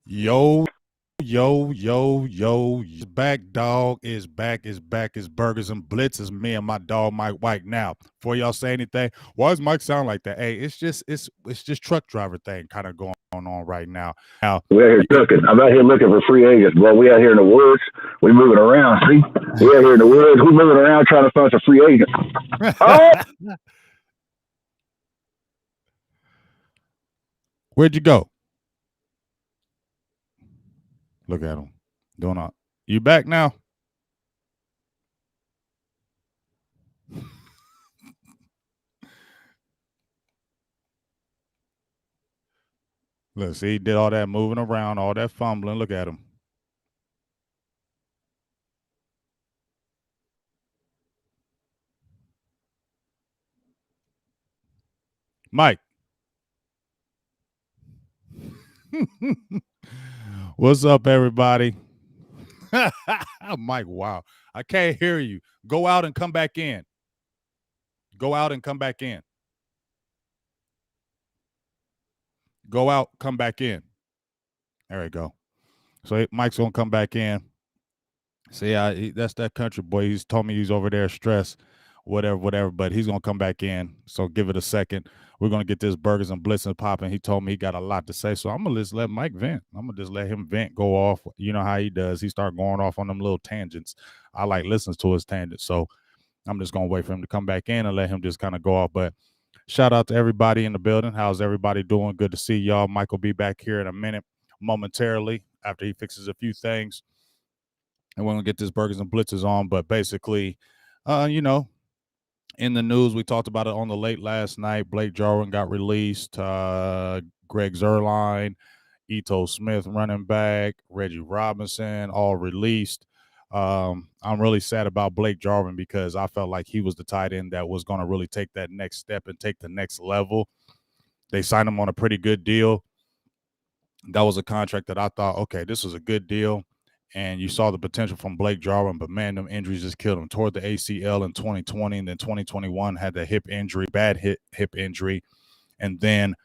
Yo, back, dog is back. It's Burgers and Blitzes. Me and my dog Mike White. Now, before y'all say anything, why does Mike sound like that? Hey, it's just truck driver thing kind of going on right now. We're out here cooking. I'm out here looking for free agents. Well, we out here in the woods. We moving around. See, we out here in the woods. We moving around trying to find some free agents. Oh! Where'd you go? Look at him. Doing all. You back now? Look, see, he did all that moving around, all that fumbling. Look at him. Mike. What's up, everybody? Mike, wow. I can't hear you. Go out and come back in. Go out and come back in. Go out, come back in. There we go. So Mike's going to come back in. See, that's that country boy. He's told me he's over there stressed, whatever, but he's going to come back in. So give it a second. We're going to get this Burgers and Blitzes popping. He told me he got a lot to say, so I'm going to just let Mike vent. I'm going to just let him vent, go off. You know how he does. He start going off on them little tangents. I like listening to his tangents, so I'm just going to wait for him to come back in and let him just kind of go off. But shout out to everybody in the building. How's everybody doing? Good to see y'all. Mike will be back here in a minute momentarily after he fixes a few things. And we're going to get this Burgers and Blitzes on. But basically, in the news, we talked about it on the late last night. Blake Jarwin got released. Greg Zuerlein, Ito Smith, running back, Reggie Robinson, all released. I'm really sad about Blake Jarwin because I felt like he was the tight end that was going to really take that next step and take the next level. They signed him on a pretty good deal. That was a contract that I thought, okay, this was a good deal. And you saw the potential from Blake Jarwin, but man, them injuries just killed him. Toward the ACL in 2020, and then 2021 had the hip injury, bad hip injury, and then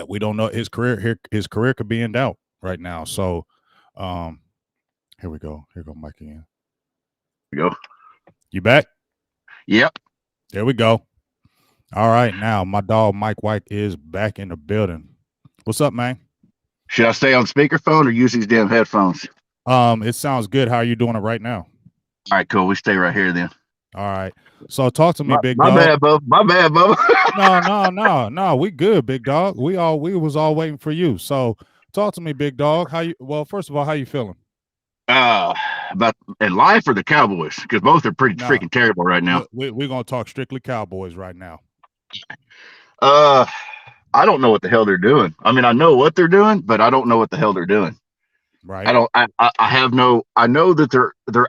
we don't know his career. His career could be in doubt right now. So here we go. Here go Mike again. Go. You back? Yep. There we go. All right, now my dog Mike White is back in the building. What's up, man? Should I stay on speakerphone or use these damn headphones? It sounds good. How are you doing it right now? All right, cool. We stay right here then. All right. So talk to me, big dog. My bad, Bubba. No. We good, big dog. We was all waiting for you. So talk to me, big dog. First of all, how you feeling? About in life or the Cowboys? Because both are pretty freaking terrible right now. We're gonna talk strictly Cowboys right now. I don't know what the hell they're doing. I mean, I know what they're doing, but I don't know what the hell they're doing. Right. I know that they're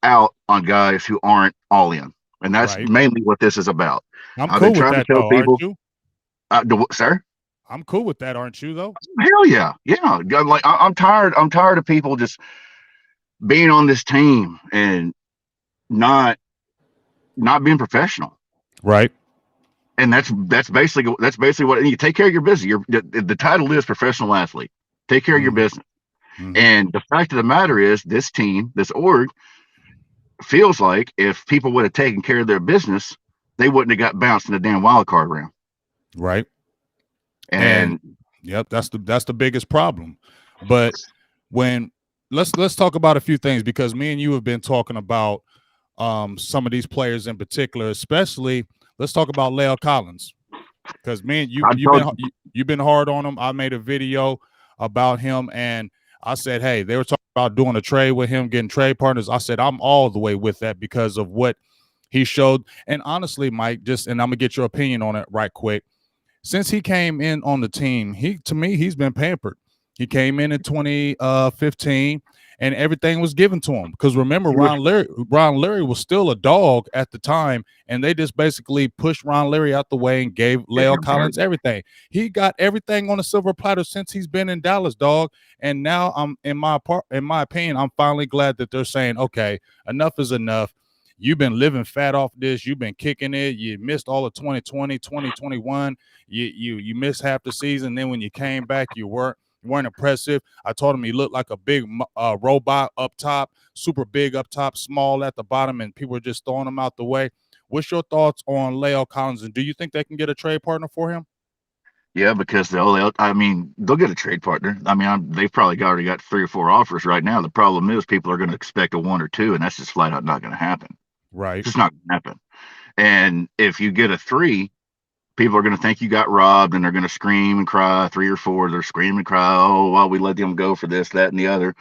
out on guys who aren't all in. And that's mainly what this is about. I'm cool with that, though, aren't you? Sir? I'm cool with that, aren't you, though? Hell yeah. Yeah. Like I'm tired of people just being on this team and not being professional. Right. And that's basically what you take care of your business. The title is professional athlete. Take care of your business. Mm-hmm. And the fact of the matter is, this team, this org, feels like if people would have taken care of their business, they wouldn't have got bounced in the damn wild card round. Right. And yep, that's the biggest problem. But when let's talk about a few things, because me and you have been talking about some of these players in particular, especially. Let's talk about La'el Collins, because man, you've been hard on him. I made a video about him, and I said, hey, they were talking about doing a trade with him, getting trade partners. I said, I'm all the way with that because of what he showed. And honestly, Mike, and I'm gonna get your opinion on it right quick. Since he came in on the team, he's been pampered. He came in 2015, and everything was given to him. Because remember, Ron Leary was still a dog at the time, and they just basically pushed Ron Leary out the way and gave La'el Collins everything. He got everything on a silver platter since he's been in Dallas, dog. And now in my opinion, I'm finally glad that they're saying, okay, enough is enough. You've been living fat off this. You've been kicking it. You missed all of 2020, 2021. You missed half the season. Then when you came back, you weren't impressive. I told him he looked like a big robot up top, super big up top, small at the bottom, and people are just throwing him out the way. What's your thoughts on La'el Collins, and do you think they can get a trade partner for him? Yeah, because they'll get a trade partner. I mean, they've probably already got 3 or 4 offers right now. The problem is people are going to expect a 1 or 2, and that's just flat out not going to happen. Right. It's just not going to happen. And if you get a 3, people are going to think you got robbed, and they're going to scream and cry. 3 or 4, they're screaming and cry, oh, well, we let them go for this, that, and the other.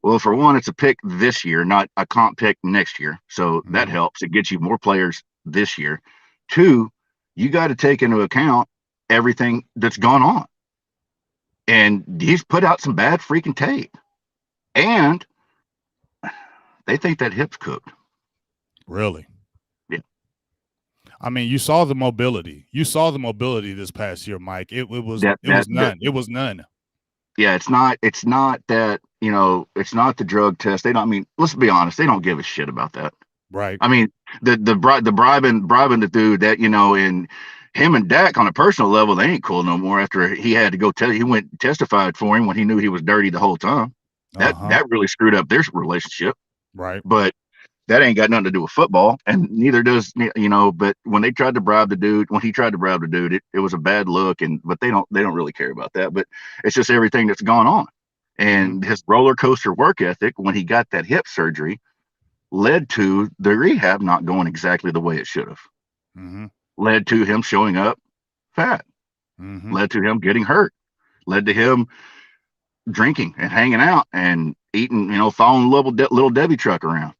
Well, for one, it's a pick this year, not a comp pick next year. So that helps. It gets you more players this year. 2, you got to take into account everything that's gone on. And he's put out some bad freaking tape. And they think that hip's cooked. Really? Yeah. I mean, you saw the mobility. You saw the mobility this past year, Mike. It was none. It was none. Yeah, it's not that, it's not the drug test. They don't, I mean, let's be honest, they don't give a shit about that. Right. I mean, the bribing the dude that, and him and Dak on a personal level, they ain't cool no more after he had to go he went and testified for him when he knew he was dirty the whole time. That really screwed up their relationship. Right. But that ain't got nothing to do with football, and neither does, but when he tried to bribe the dude, it was a bad look, but they don't really care about that. But it's just everything that's gone on. And his roller coaster work ethic when he got that hip surgery led to the rehab not going exactly the way it should have. Led to him showing up fat. Led to him getting hurt. Led to him drinking and hanging out and eating, following little Debbie truck around.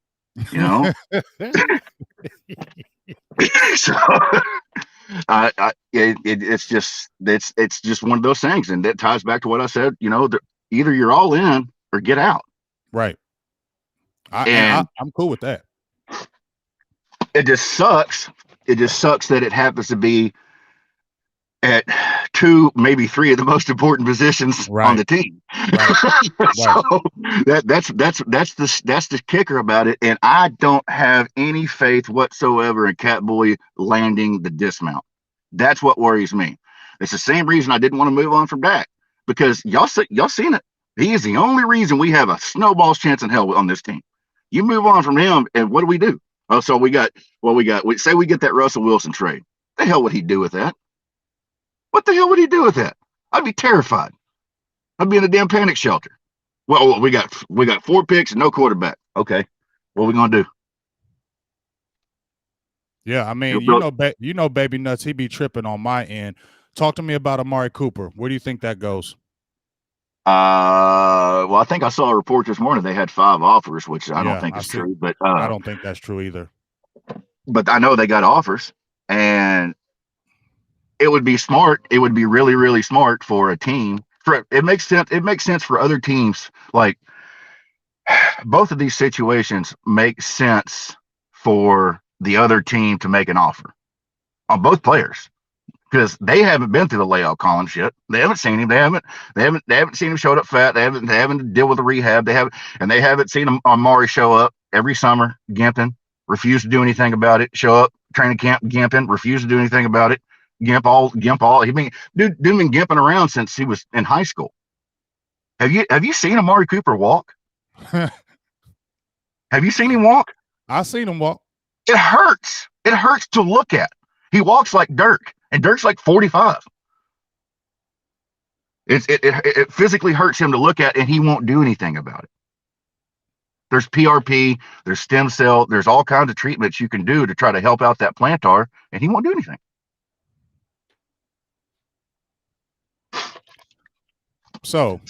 So it's just one of those things, and that ties back to what I said. Either you're all in or get out. Right. I'm cool with that. It just sucks. It just sucks that it happens to be at 2, maybe 3 of the most important positions on the team. Right. So that's the kicker about it. And I don't have any faith whatsoever in Catboy landing the dismount. That's what worries me. It's the same reason I didn't want to move on from Dak, because y'all seen it. He is the only reason we have a snowball's chance in hell on this team. You move on from him, and what do? Oh, so we say we get that Russell Wilson trade. The hell would he do with that? What the hell would he do with that? I'd be terrified. I'd be in a damn panic shelter. Well, we got 4 picks and no quarterback. Okay, what are we gonna do? Yeah, I mean, baby nuts, he be tripping on my end. Talk to me about Amari Cooper. Where do you think that goes? Well, I think I saw a report this morning. They had 5 offers, which I don't think is true. But I don't think that's true either. But I know they got offers, and it would be smart. It would be really, really smart for a team. It makes sense. It makes sense for other teams. Like, both of these situations make sense for the other team to make an offer on both players, because they haven't been through the La'el Collins yet. They haven't seen him. They haven't seen him showed up fat. They haven't deal with the rehab. They haven't seen Amari show up every summer, gimping, refuse to do anything about it. Show up training camp, gimping, refuse to do anything about it. Gimp all. Dude been gimping around since he was in high school. Have you seen Amari Cooper walk? Have you seen him walk? I've seen him walk. It hurts. It hurts to look at. He walks like Dirk, and Dirk's like 45. It physically hurts him to look at, and he won't do anything about it. There's PRP, there's stem cell, there's all kinds of treatments you can do to try to help out that plantar, and he won't do anything. So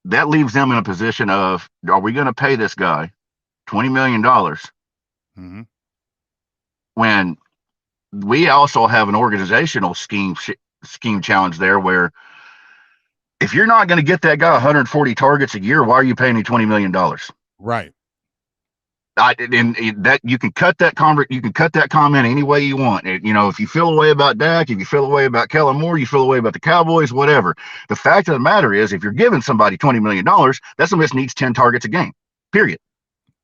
that leaves them in a position of, are we going to pay this guy $20 million when we also have an organizational scheme challenge there, where If you're not going to get that guy 140 targets a year, why are you paying him $20 million? Right. And that you can cut that comment any way you want. If you feel a way about Dak, if you feel a way about Kellen Moore, you feel a way about the Cowboys, whatever. The fact of the matter is, if you're giving somebody $20 million, that somebody needs 10 targets a game. Period.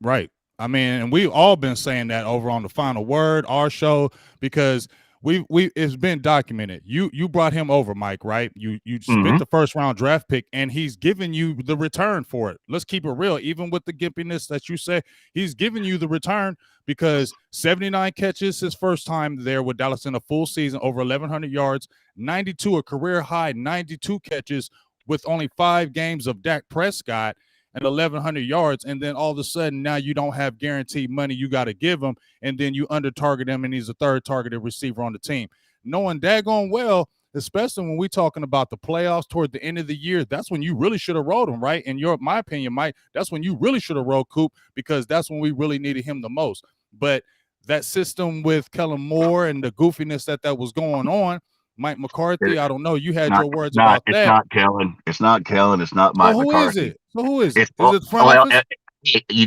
Right. I mean, and we've all been saying that over on the Final Word, our show, because we it's been documented. You brought him over, Mike, right? You spent the first round draft pick, and he's giving you the return for it. Let's keep it real. Even with the gimpiness that you say, he's giving you the return, because 79 catches his first time there with Dallas in a full season, over 1,100 yards, 92, a career high 92 catches with only 5 games of Dak Prescott at 1,100 yards, and then all of a sudden now you don't have guaranteed money you got to give him, and then you under-target him, and he's a third targeted receiver on the team. Knowing daggone well, especially when we're talking about the playoffs toward the end of the year, that's when you really should have rolled him, right? In my opinion, Mike, that's when you really should have rolled Coop, because that's when we really needed him the most. But that system with Kellen Moore and the goofiness that was going on, Mike McCarthy, I don't know. You had your words about that. It's not Kellen. It's not Kellen. It's not Mike McCarthy. Who is it? Is it front office?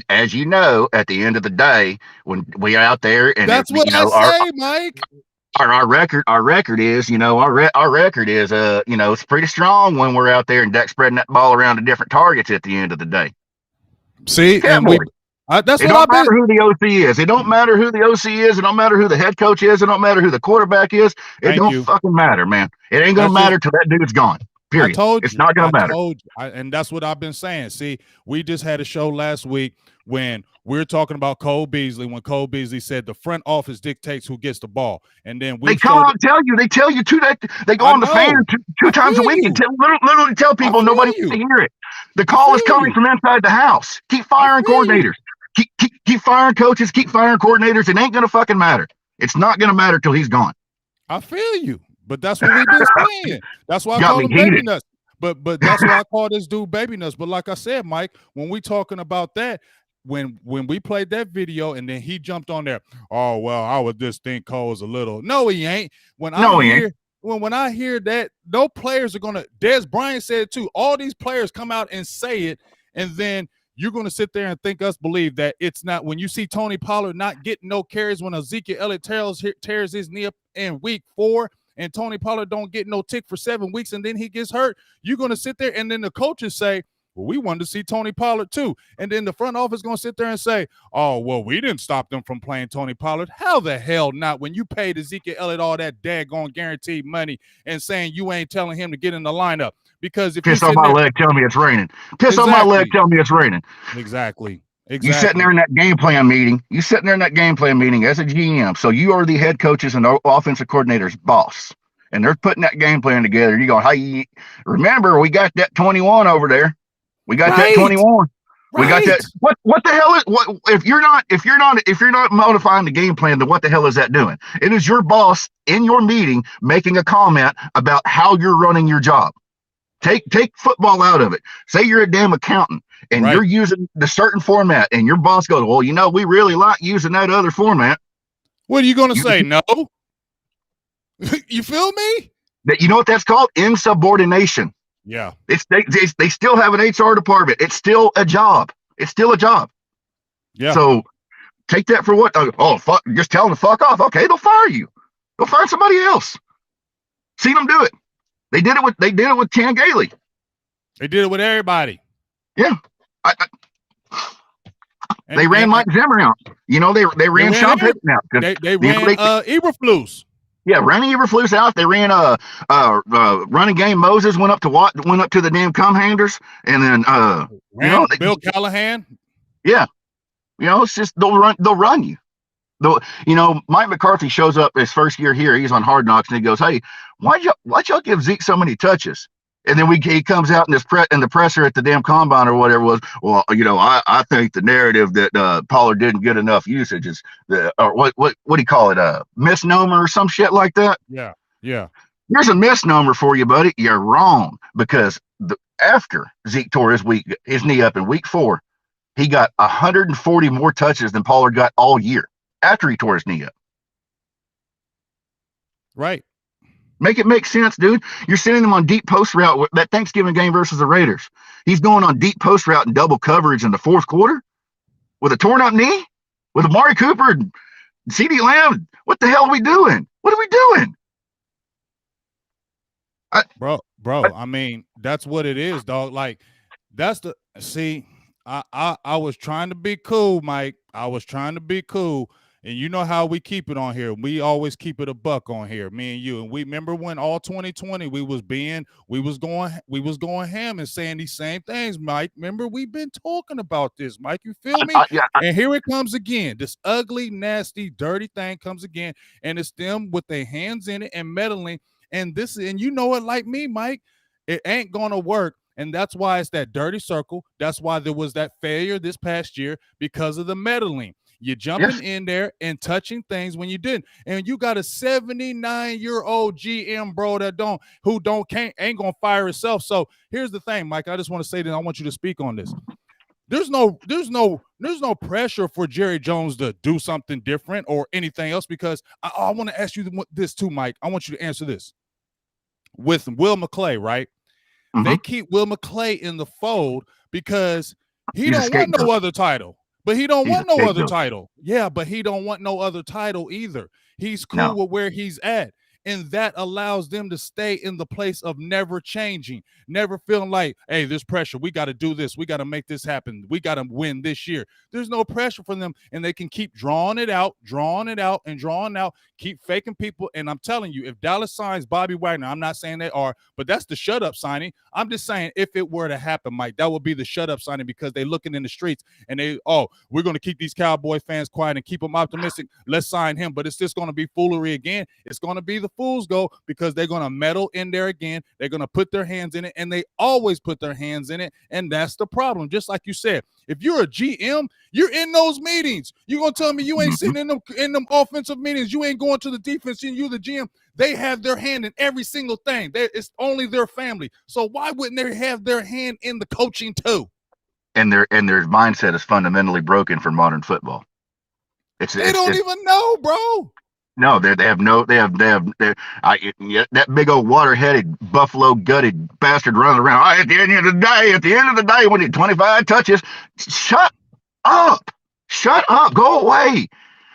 As you know, at the end of the day, when we are out there, and that's what I say, Mike. Our record is, it's pretty strong when we're out there and Dak spreading that ball around to different targets at the end of the day. See, and that's it what don't matter who the OC is. It don't matter who the OC is. It don't matter who the head coach is. It don't matter who the quarterback is. It don't fucking matter, man. It ain't gonna matter till that dude's gone. Period. It's not gonna matter. And that's what I've been saying. See, we just had a show last week when we're talking about Cole Beasley, when Cole Beasley said the front office dictates who gets the ball, and then they come out and tell you. They tell you too, that they go on the fan two times a week and literally tell people nobody wants to hear it. The call is coming from inside the house. Keep firing coordinators. Keep firing coaches. Keep firing coordinators. It ain't gonna fucking matter. It's not gonna matter till he's gone. I feel you. But that's what we've been saying. That's why I call him Baby Nuts. But that's why I call this dude Baby Nuts. But like I said, Mike, when we talking about that, when we played that video and then he jumped on there, oh, well, I would just think Cole's a little. No, he ain't. When I hear that, no players are gonna. Des Bryant said it too. All these players come out and say it, and then you're going to sit there and think us believe that it's not. When you see Tony Pollard not getting no carries when Ezekiel Elliott tears his knee up in week 4, and Tony Pollard don't get no tick for 7 weeks, and then he gets hurt, you're going to sit there, and then the coaches say, well, we wanted to see Tony Pollard too. And then the front office is going to sit there and say, oh, well, we didn't stop them from playing Tony Pollard. How the hell not? When you paid Ezekiel Elliott all that daggone guaranteed money and saying you ain't telling him to get in the lineup. Because if piss off my leg, tell me it's raining. Piss off my leg, tell me it's raining. Exactly. You sitting there in that game plan meeting. You sitting there in that game plan meeting as a GM. So you are the head coaches and the offensive coordinator's boss. And they're putting that game plan together. You go, hey, remember, we got that 21 over there. We got that 21. We got that. What the hell is what if you're not modifying the game plan, then what the hell is that doing? It is your boss in your meeting making a comment about how you're running your job. Take football out of it. Say you're a damn accountant and you're using the certain format, and your boss goes, well, we really like using that other format. What are you going to say? No. You feel me? You know what that's called? Insubordination. Yeah. They still have an HR department. It's still a job. Yeah. So take that for what? Oh, fuck! Just tell them to fuck off. Okay, they'll fire you. They'll find somebody else. See them do it. They did it with Chan Gailey. They did it with everybody. Yeah. They ran Mike Zimmer out. They ran Sean Payton out. They ran Eberflus. Yeah, Randy Eberflus out. They ran running game. Moses went up to the damn cum-handers, and then Bill Callahan. Yeah, it's just they'll run you. Mike McCarthy shows up his first year here. He's on Hard Knocks, and he goes, "Hey, why'd y'all give Zeke so many touches?" And then he comes out in the presser at the damn combine or whatever it was. Well, I think the narrative that Pollard didn't get enough usage is what do you call it? A misnomer or some shit like that. Yeah. Yeah. Here's a misnomer for you, buddy. You're wrong, because after Zeke tore his knee up in week 4, he got 140 more touches than Pollard got all year after he tore his knee up. Right. Make it make sense, dude. You're sending them on deep post route. That Thanksgiving game versus the Raiders, he's going on deep post route and double coverage in the fourth quarter with a torn up knee with Amari Cooper and CeeDee Lamb. What the hell are we doing? What are we doing? I mean, that's what it is, dog. Like, I was trying to be cool, Mike. I was trying to be cool. And you know how we keep it on here. We always keep it a buck on here, me and you. And we remember when all 2020 we was going ham and saying these same things, Mike. Remember, we've been talking about this, Mike. You feel me? And here it comes again. This ugly, nasty, dirty thing comes again, and it's them with their hands in it and meddling. And you know it, like me, Mike. It ain't gonna work. And that's why it's that dirty circle. That's why there was that failure this past year, because of the meddling. You're jumping in there and touching things when you didn't. And you got a 79-year-old GM, bro, ain't gonna fire itself. So here's the thing, Mike. I just want to say that I want you to speak on this. There's no pressure for Jerry Jones to do something different or anything else, because I want to ask you this too, Mike. I want you to answer this. With Will McClay, right? Mm-hmm. They keep Will McClay in the fold because he don't want no other title. But he don't want no other title. Yeah, but he don't want no other title either. He's cool with where he's at. And that allows them to stay in the place of never changing, never feeling like, hey, there's pressure. We got to do this. We got to make this happen. We got to win this year. There's no pressure for them, and they can keep drawing it out, keep faking people. And I'm telling you, if Dallas signs Bobby Wagner, I'm not saying they are, but that's the shut-up signing. I'm just saying if it were to happen, Mike, that would be the shut-up signing, because they're looking in the streets and we're going to keep these Cowboy fans quiet and keep them optimistic. Let's sign him. But it's just going to be foolery again. It's going to be the fools go, because they're going to meddle in there again. They're going to put their hands in it, and they always put their hands in it, and that's the problem. Just like you said, if you're a GM, you're in those meetings. You're going to tell me you ain't sitting in them offensive meetings. You ain't going to the defense, and you're the GM. They have their hand in every single thing. It's only their family. So why wouldn't they have their hand in the coaching too? And their mindset is fundamentally broken for modern football. They don't even know, bro. No, that big old water-headed, buffalo-gutted bastard running around. At the end of the day, we need 25 touches. Shut up. Go away.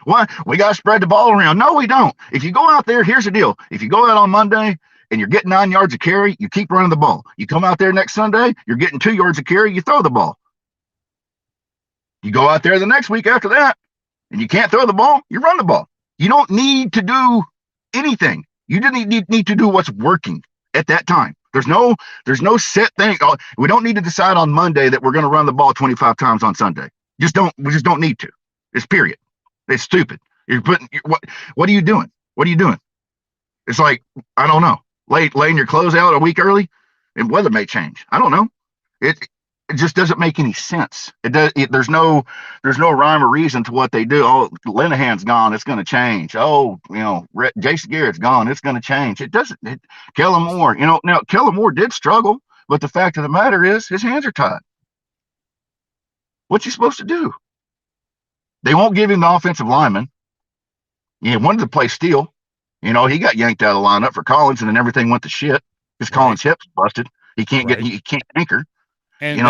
Why? We got to spread the ball around. No, we don't. If you go out there, here's the deal. If you go out on Monday and you're getting 9 yards of carry, you keep running the ball. You come out there next Sunday, you're getting 2 yards of carry, you throw the ball. You go out there the next week after that, and you can't throw the ball, you run the ball. You don't need to do anything. You didn't need to do what's working at that time. There's no set thing. We don't need to decide on Monday that we're going to run the ball 25 times on Sunday. We just don't need to. It's period. It's stupid. What are you doing? What are you doing? It's like, I don't know. Laying your clothes out a week early, and weather may change. I don't know. It just doesn't make any sense. There's no rhyme or reason to what they do. Oh, Linehan's gone, it's going to change. Oh, Jason Garrett's gone, it's going to change. It doesn't. Kellen Moore, now Kellen Moore did struggle, but the fact of the matter is his hands are tied. What's he supposed to do? They won't give him the offensive lineman. He wanted to play Steele. He got yanked out of the lineup for Collins, and then everything went to shit because Collins' hips busted. He can't he can't anchor. And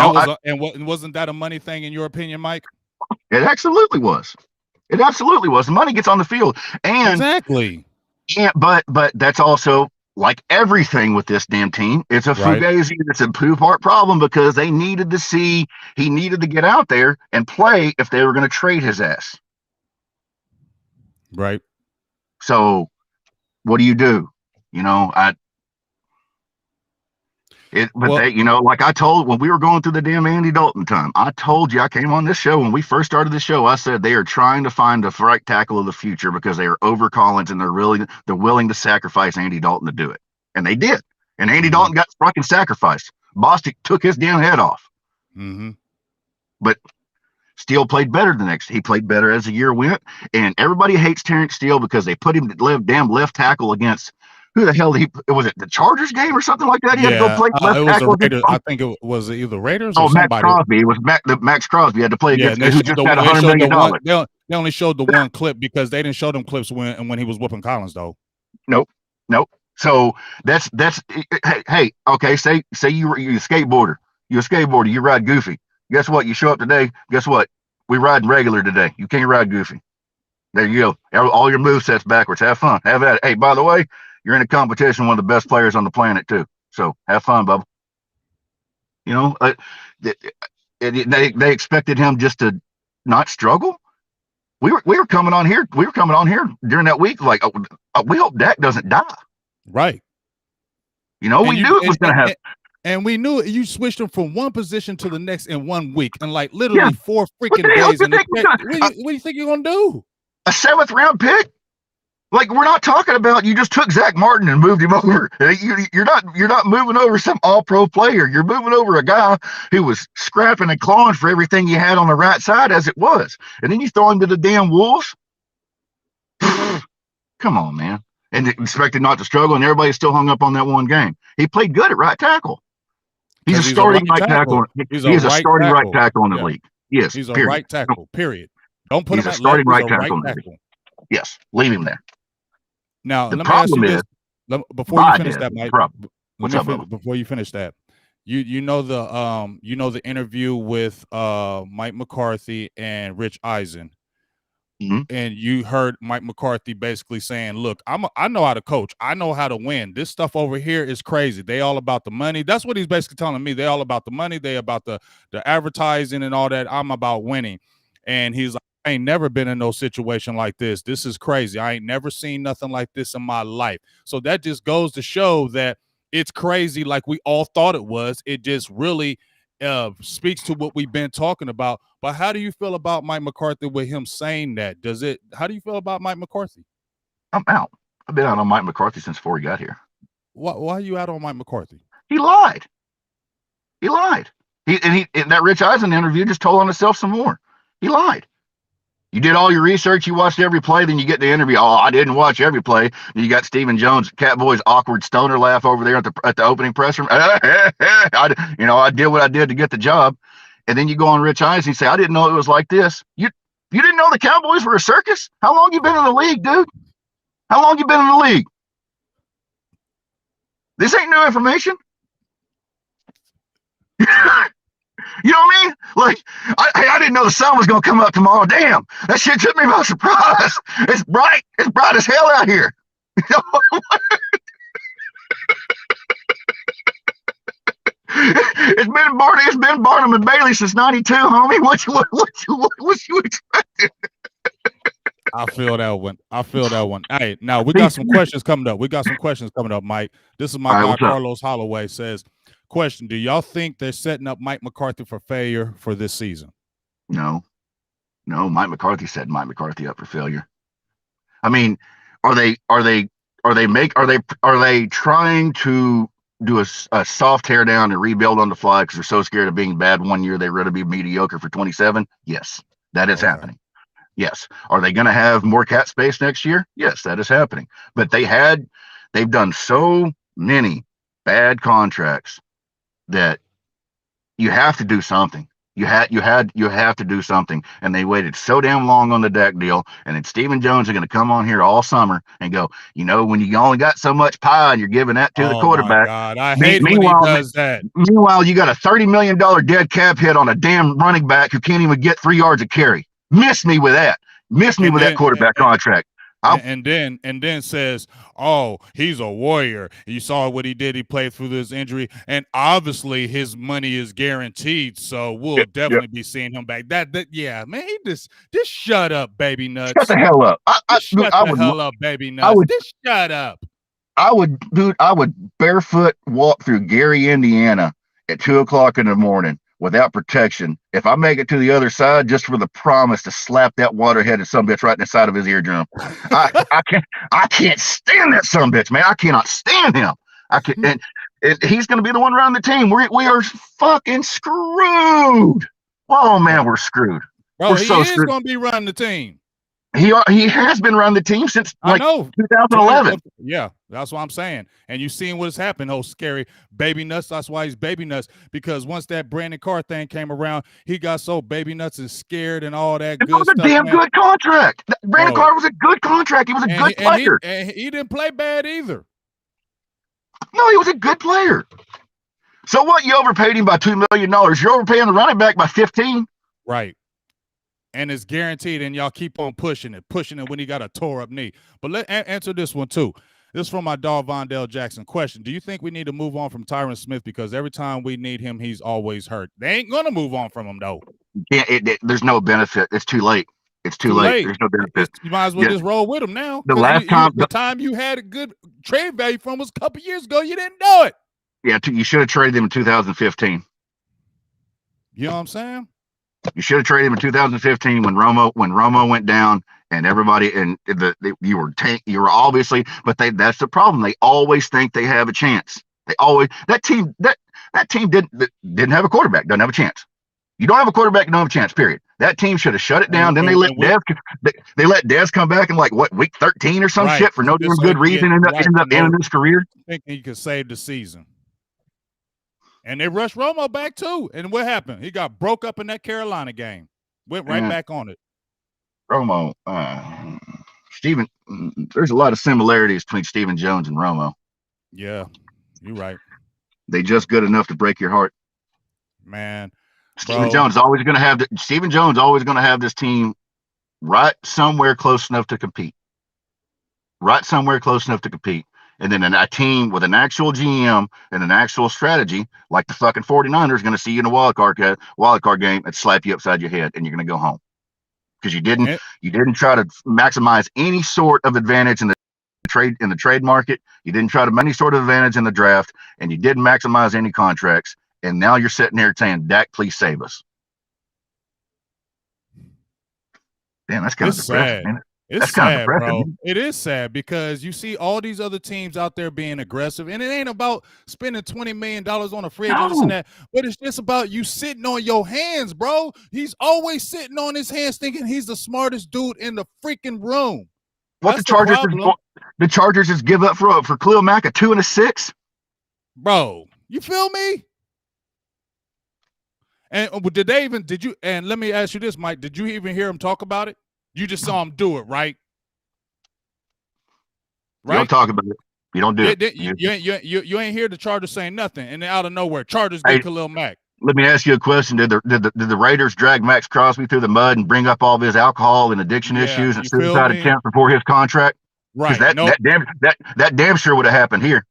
wasn't that a money thing in your opinion, Mike? It absolutely was. The money gets on the field, and exactly. Yeah, but that's also like everything with this damn team. It's a fugazi. It's a two-part problem, because they needed to see he needed to get out there and play if they were going to trade his ass. Right. So, what do you do? Like I told when we were going through the damn Andy Dalton time, I told you, I came on this show when we first started the show. I said they are trying to find the right tackle of the future because they are over Collins, and they're willing to sacrifice Andy Dalton to do it, and they did. And Andy Dalton got fucking sacrificed. Bostic took his damn head off. Mm-hmm. But Steele played better the next. He played better as the year went, and everybody hates Terrence Steele because they put him to damn left tackle against. Who the hell was it the Chargers game or something like that? He had to go play left tackle. I think it was either Raiders or somebody. Max Crosby. It was Max Crosby had to play against who just had $100 million. They only showed the one clip because they didn't show them clips when he was whooping Collins, though. Nope. So that's hey, okay, say you're a skateboarder. You're a skateboarder, you ride goofy. Guess what? You show up today, guess what? We riding regular today. You can't ride goofy. There you go. All your move sets backwards. Have fun. Have at it. Hey, by the way, you're in a competition with one of the best players on the planet too. So have fun, Bubba. You know, they expected him just to not struggle. We were coming on here. We were coming on here during that week like, we hope Dak doesn't die. Right. You know, we knew it was going to happen. And we knew it. You switched him from one position to the next in 1 week, and like literally 4 freaking days. What do you think you're gonna do? A 7th round pick? Like, we're not talking about you just took Zach Martin and moved him over. You're not moving over some all-pro player. You're moving over a guy who was scrapping and clawing for everything you had on the right side as it was, and then you throw him to the damn wolves. Come on, man. And expected not to struggle, and everybody's still hung up on that one game. He played good at right tackle. He's a starting right tackle. He's a starting right tackle in the league. Yes, he's a right tackle. Period. Don't put him at starting left. Right tackle. Yes, leave him there. Now, the problem is before you finish that, Mike. What's up, Bubba? Before you finish that, you know the interview with Mike McCarthy and Rich Eisen. Mm-hmm. And you heard Mike McCarthy basically saying, look, I know how to coach. I know how to win. This stuff over here is crazy. They all about the money. That's what he's basically telling me. They all about the money. They about the advertising and all that. I'm about winning. And he's like, I ain't never been in no situation like this. This is crazy. I ain't never seen nothing like this in my life. So that just goes to show that it's crazy like we all thought it was. It just really speaks to what we've been talking about. But how do you feel about Mike McCarthy with him saying that? How do you feel about Mike McCarthy? I'm out. I've been out on Mike McCarthy since before he got here. Why are you out on Mike McCarthy? He lied. He lied. In that Rich Eisen interview just told on himself some more. He lied. You did all your research, you watched every play, then you get the interview. Oh, I didn't watch every play. And you got Stephen Jones, Catboy's awkward stoner laugh over there at the opening press room. I did what I did to get the job. And then you go on Rich Eisen and say, I didn't know it was like this. You didn't know the Cowboys were a circus? How long you been in the league, dude? How long you been in the league? This ain't new information. You know what I mean? Like, I didn't know the sun was going to come up tomorrow. Damn, that shit took me by surprise. It's bright as hell out here. It's been Barnum and Bailey since '92, homie. What you expecting? I feel that one. Hey, now we got some questions coming up. Mike. This is my guy Carlos Holloway says, question: do y'all think they're setting up Mike McCarthy for failure for this season? No. Mike McCarthy set Mike McCarthy up for failure. I mean, are they trying to do a soft tear down and rebuild on the fly because they're so scared of being bad one year they'd rather be mediocre for 27? Yes, that is happening. Yes. Are they going to have more cap space next year? Yes, that is happening. But they've done so many bad contracts that you have to do something. You have to do something. And they waited so damn long on the Dak deal. And then Stephen Jones are going to come on here all summer and go, when you only got so much pie and you're giving that to the quarterback. My God, I hate when he does that. Meanwhile, you got a $30 million dead cap hit on a damn running back who can't even get 3 yards of carry. Miss me with that. That quarterback contract. And then says, oh, he's a warrior. You saw what he did. He played through this injury, and obviously his money is guaranteed. So we'll definitely be seeing him back. Yeah, man. He just shut up, baby nuts. Shut the hell up. Shut the hell up, baby nuts. Just shut up. I would barefoot walk through Gary, Indiana at 2:00 in the morning without protection if I make it to the other side just for the promise to slap that waterheaded sumbitch right in the side of his eardrum. I can't stand that sumbitch, man. I cannot stand him. And he's going to be the one running the team. We are fucking screwed. Oh man, we're screwed. Bro, he is going to be running the team. He has been running the team since 2011. Yeah, that's what I'm saying. And you seen what's happened, oh scary baby nuts. That's why he's baby nuts, because once that Brandon Carr thing came around, he got so baby nuts and scared and all that good stuff. It was a damn good contract. Brandon Carr was a good contract. He was a good player. And he didn't play bad either. No, he was a good player. So what? You overpaid him by $2 million. You're overpaying the running back by 15. Right. And it's guaranteed, and y'all keep on pushing it when he got a tore up knee. But answer this one too. This is from my dog Vondell Jackson. Question: do you think we need to move on from Tyron Smith because every time we need him, he's always hurt? They ain't gonna move on from him though. Yeah, there's no benefit. It's too late. It's too late. There's no benefit. You might as well just roll with him now. The last time you had a good trade value from was a couple years ago. You didn't know it. Yeah, you should have traded him in 2015. You know what I'm saying? You should have traded him in 2015 when Romo went down and everybody and you were obviously, but that's the problem. They always think they have a chance. That team didn't have a quarterback, doesn't have a chance. You don't have a quarterback, you don't have a chance, period. That team should have shut it down. Then they let Dez come back in like week 13 or some shit for no damn good reason and ended up ending his career. Thinking he could save the season. And they rushed Romo back too. And what happened? He got broke up in that Carolina game. Went right back on it. Romo, Stephen, there's a lot of similarities between Stephen Jones and Romo. Yeah, you're right. They just good enough to break your heart. Man. Stephen Jones is always going to have this team right somewhere close enough to compete. And then a team with an actual GM and an actual strategy, like the fucking 49ers, going to see you in a wild card game and slap you upside your head, and you're going to go home because you didn't try to maximize any sort of advantage in the trade market. You didn't try to make any sort of advantage in the draft, and you didn't maximize any contracts. And now you're sitting there saying, "Dak, please save us." Damn, that's kind of depressing, man. It's sad, bro. It is sad because you see all these other teams out there being aggressive, and it ain't about spending $20 million on a free agent and that, but it's just about you sitting on your hands, bro. He's always sitting on his hands thinking he's the smartest dude in the freaking room. What the Chargers just give up for Khalil Mack a 2 and a 6? Bro, you feel me? And and let me ask you this, Mike, did you even hear him talk about it? You just saw him do it, right? You don't talk about it. You don't do it. You ain't hear the Chargers saying nothing, and then out of nowhere, Chargers get Khalil Mack. Let me ask you a question. Did the Raiders drag Max Crosby through the mud and bring up all of his alcohol and addiction issues and suicide attempts before his contract? Right. That damn sure would have happened here.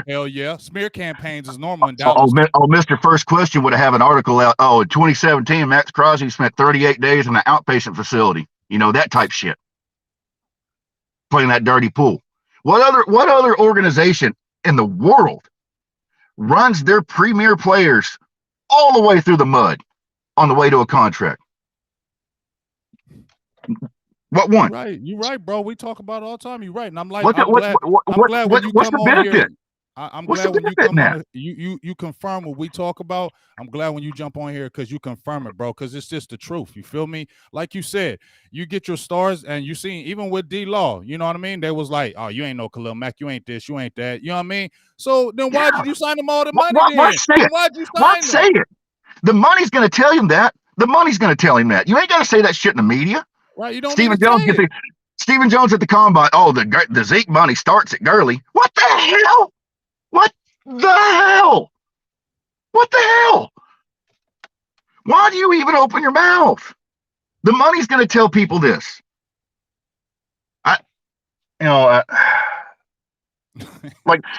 Hell yeah. Smear campaigns is normal in Dallas. Mr. First Question would have an article out. Oh, in 2017, Max Crosby spent 38 days in an outpatient facility. You know, that type shit. Playing that dirty pool. What other organization in the world runs their premier players all the way through the mud on the way to a contract? What one? You're right, bro. We talk about it all the time. You're right, and I'm like, what's the benefit? I'm glad when you come on, you confirm what we talk about. I'm glad when you jump on here because you confirm it, bro. Because it's just the truth. You feel me? Like you said, you get your stars, and you see even with D-Law, you know what I mean? They was like, oh, you ain't no Khalil Mack, you ain't this, you ain't that. You know what I mean? So then why did you sign them all the money? Why'd you say it? The money's going to tell him that. You ain't got to say that shit in the media. Right, you don't. Stephen Jones at the combine. Oh, the Zeke money starts at Gurley. What the hell? Why do you even open your mouth? The money's going to tell people this. Like,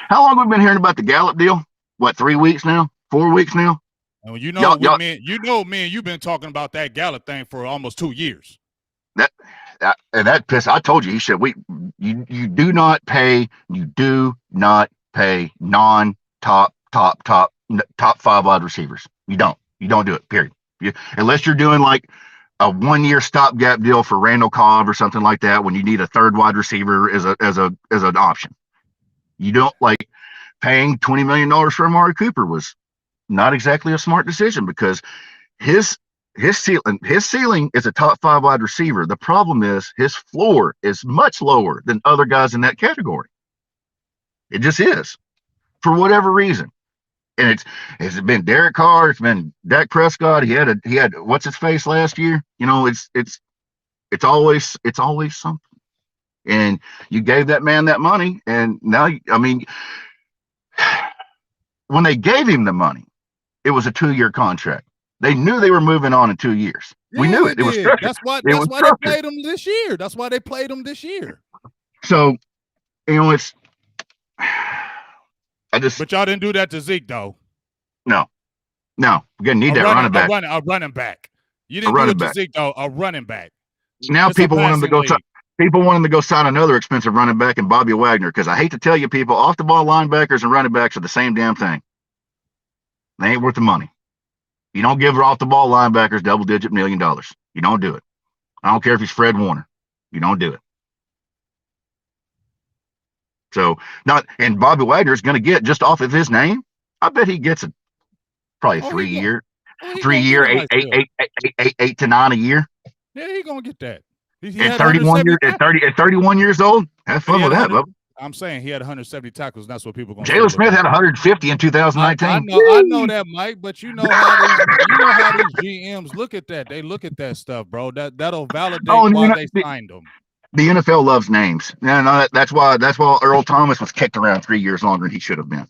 how long have we been hearing about the Gallup deal? What, 3 weeks now? 4 weeks now? And me and you've been talking about that Gallup thing for almost 2 years. That piss. I told you, he said you do not pay non-top 5 wide receivers. You don't do it, period. Unless you're doing like a 1-year stopgap deal for Randall Cobb or something like that, when you need a third wide receiver as an option. You don't, like, paying $20 million for Amari Cooper was not exactly a smart decision because his ceiling is a top 5 wide receiver. The problem is his floor is much lower than other guys in that category. It just is, for whatever reason. And it's been Derek Carr, it's been Dak Prescott. He had what's his face last year. You know, it's always something. And you gave that man that money, and now, I mean, when they gave him the money, it was a 2-year contract. They knew they were moving on in 2 years. We Yeah, knew they it. It was did. structured. That's why they played him this year. That's why they played him this year. So, it's. But y'all didn't do that to Zeke, though. No. We're gonna need that running back. A running back. You didn't do it to Zeke, though. A running back. Now people want him to go. People want him to go sign another expensive running back in Bobby Wagner, because I hate to tell you, people, off the ball linebackers and running backs are the same damn thing. They ain't worth the money. You don't give off the ball linebackers double-digit $1 million. You don't do it. I don't care if he's Fred Warner. You don't do it. So and Bobby Wagner is going to get, just off of his name, I bet he gets probably 3 year, 8 to 9 a year. Yeah, he's gonna get that. At 31 years old, have fun with that, bub. I'm saying he had 170 tackles, and that's what people going. Jalen Smith had 150 in 2019. I know that, Mike, but you know how these GMs look at that. They look at that stuff, bro. That'll validate why they signed them. The NFL loves names. No, that's why Earl Thomas was kicked around 3 years longer than he should have been.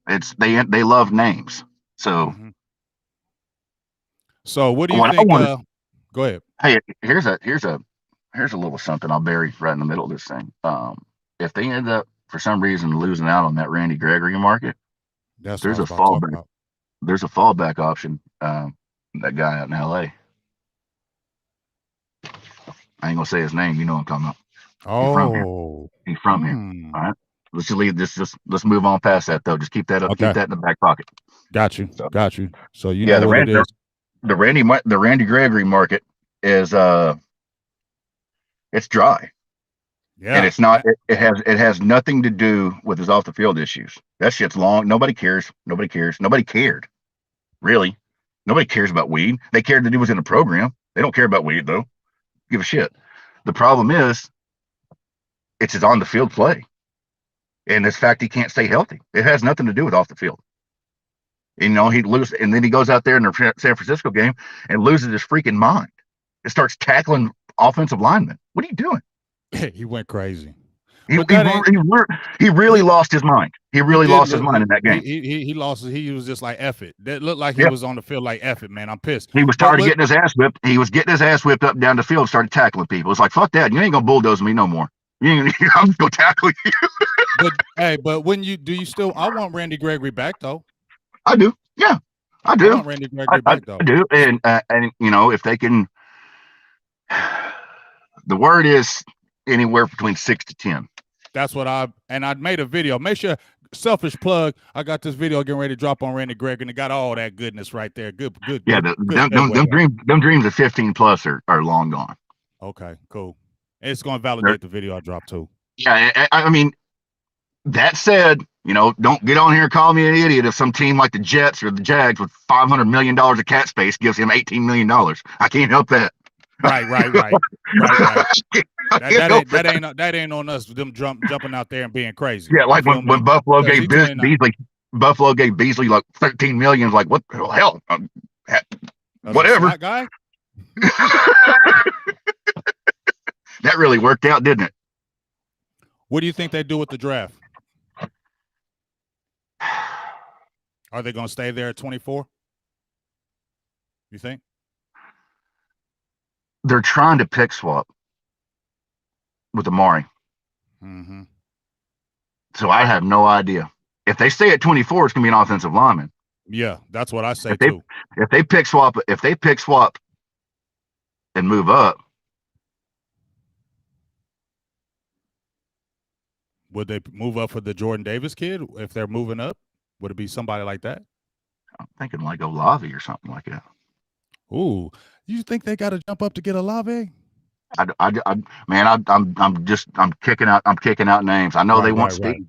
It's they love names. So, so what do you think? Go ahead. Hey, here's a little something I'll bury right in the middle of this thing. If they end up for some reason losing out on that Randy Gregory market, there's a fallback. There's a fallback option. That guy out in LA. I ain't gonna say his name. You know what I'm talking about. He's from here. All right. Let's just leave this. Let's move on past that, though. Just keep that up. Okay. Keep that in the back pocket. Got you. So you know what it is. The Randy Gregory market is it's dry. Yeah. And it's not. It has nothing to do with his off the field issues. That shit's long. Nobody cares. Nobody cared. Really. Nobody cares about weed. They cared that he was in a program. They don't care about weed, though. Give a shit. The problem is, it's his on the field play, and this fact he can't stay healthy. It has nothing to do with off the field. He loses, and then he goes out there in the San Francisco game and loses his freaking mind. It starts tackling offensive linemen. What are you doing? He went crazy. He really lost his mind. He really lost his mind in that game. He lost. He was just like, F it. That looked like he was on the field like, F it, man. I'm pissed. He was tired of getting his ass whipped. He was getting his ass whipped up and down the field and started tackling people. It's like, fuck that. You ain't going to bulldoze me no more. I'm just going to tackle you. but when you still, I want Randy Gregory back, though. I do. Yeah, I do. I want Randy Gregory back, though. I do. And if they can, the word is anywhere between 6 to 10. That's what I made a video. Make sure, selfish plug, I got this video getting ready to drop on Randy Gregory, and it got all that goodness right there. Good. Yeah, them dreams of 15 plus are long gone. Okay, cool. It's going to validate the video I dropped too. Yeah, I mean, that said, don't get on here and call me an idiot if some team like the Jets or the Jags with $500 million of cap space gives him $18 million. I can't help that. Right. That ain't on us. Them jumping out there and being crazy. Yeah, like when Buffalo gave Beasley like $13 million. Like, what the hell? Whatever. That guy. That really worked out, didn't it? What do you think they do with the draft? Are they going to stay there at 24? You think? They're trying to pick swap with Amari. Mm-hmm. So I have no idea. If they stay at 24, it's going to be an offensive lineman. Yeah, that's what I say too. If they pick swap and move up, would they move up for the Jordan Davis kid? If they're moving up, would it be somebody like that? I'm thinking like Olave or something like that. Ooh, you think they got to jump up to get Olave? I'm kicking out names. I know they want speed. Right.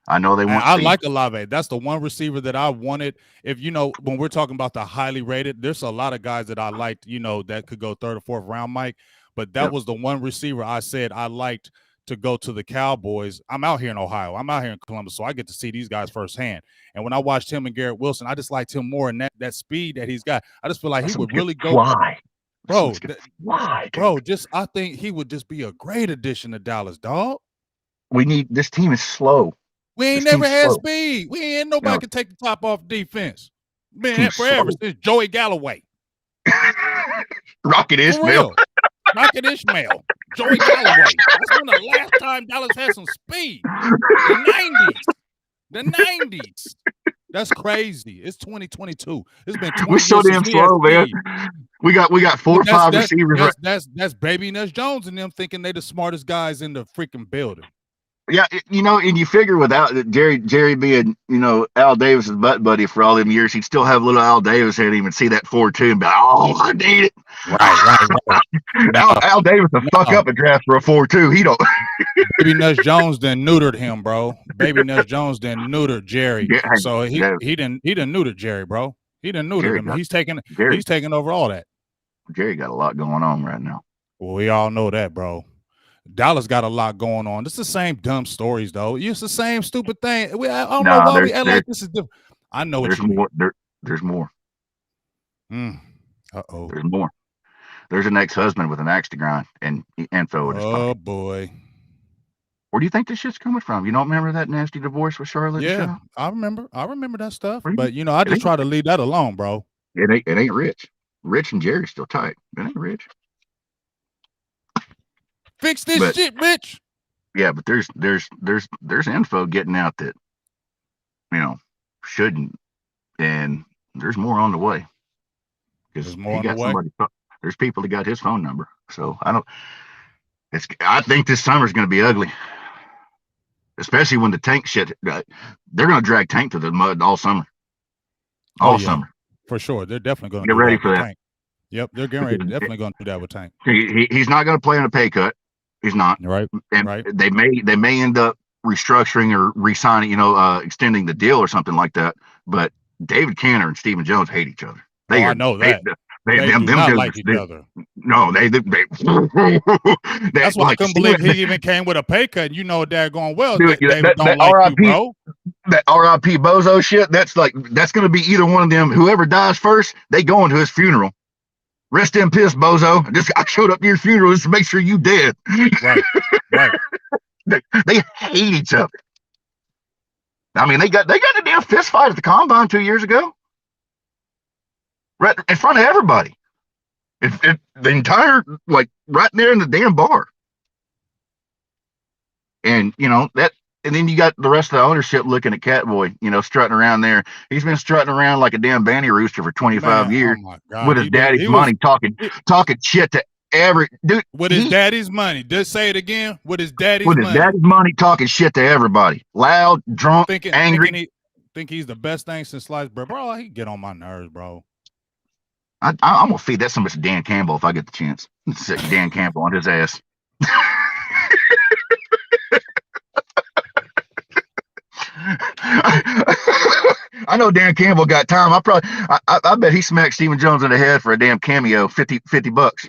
I know they want. I like Olave. That's the one receiver that I wanted. If when we're talking about the highly rated, there's a lot of guys that I liked. That could go 3rd or 4th round, Mike. But that was the one receiver I said I liked to go to the Cowboys. I'm out here in Ohio. I'm out here in Columbus, so I get to see these guys firsthand. And when I watched him and Garrett Wilson, I just liked him more, and that speed that he's got. I just feel like he would really go. bro. Why, bro? Just I think he would just be a great addition to Dallas, dog. We need this team is slow. We ain't never had speed. We ain't nobody can take the top off defense. Been that forever since Joey Galloway. Rocket Ishmael. Rocket Ishmael. Joey Galloway. That's when the last time Dallas had some speed. The 90s. That's crazy. It's 2022. It's been 20 We're so damn slow, man. We got 4 or 5 receivers. That's Baby Nuss Jones and them thinking they the smartest guys in the freaking building. Yeah, and you figure without Jerry being, Al Davis's butt buddy for all them years, he'd still have little Al Davis in him and see that 4-2 and be like, oh, I need it. Right. Al Davis will fuck up a draft for a 4-2. He don't. Baby Nuss Jones then neutered him, bro. Baby Nuss Jones then neutered Jerry. Yeah, so he didn't neuter Jerry, bro. He didn't neuter him. He's taking over all that. Jerry got a lot going on right now. Well, we all know that, bro. Dallas got a lot going on. It's the same dumb stories, though. It's the same stupid thing. I don't know why we act like this is different. I know what you mean. There's more. Uh-oh. There's more. There's an ex-husband with an axe to grind and info. Oh, boy. Where do you think this shit's coming from? You don't remember that nasty divorce with Charlotte? Yeah, I remember that stuff. But, I just try to leave that alone, bro. It ain't Rich. Rich and Jerry's still tight. It ain't Rich. Fix this shit, Rich. Yeah, but there's info getting out that shouldn't, and there's more on the way. There's more on the way. There's people that got his phone number, so I think this summer's going to be ugly, especially when the Tank shit. They're going to drag Tank to the mud all summer. Summer for sure. They're definitely going to get ready for that. Tank. Yep, they're getting ready. Definitely going to do that with Tank. He's not going to play in a pay cut. He's not. Right. And right. They may end up restructuring or re-signing, extending the deal or something like that. But David Cantor and Stephen Jones hate each other. I know that. They do not like each other. No, they That's why I couldn't believe he even came with a pay cut. You know that going well. Dude, David don't like you, bro. That RIP Bozo shit, that's going to be either one of them. Whoever dies first, they go into his funeral. Rest in peace, Bozo. I showed up to your funeral just to make sure you dead. Right. They hate each other. I mean, they got a damn fist fight at the combine 2 years ago. Right in front of everybody. The entire, right there in the damn bar. And, and then you got the rest of the ownership looking at Catboy, strutting around there. He's been strutting around like a damn banty rooster for 25 years with his daddy's money, talking shit to every dude. With his daddy's money. Just say it again. With his daddy's money. With his daddy's money, talking shit to everybody. Loud, drunk, angry. Think he's the best thing since sliced bread. Bro, he get on my nerves, bro. I'm going to feed that so much to Dan Campbell if I get the chance. Sick Dan Campbell on his ass. I know Dan Campbell got time. I bet he smacked Stephen Jones in the head for a damn cameo, $50.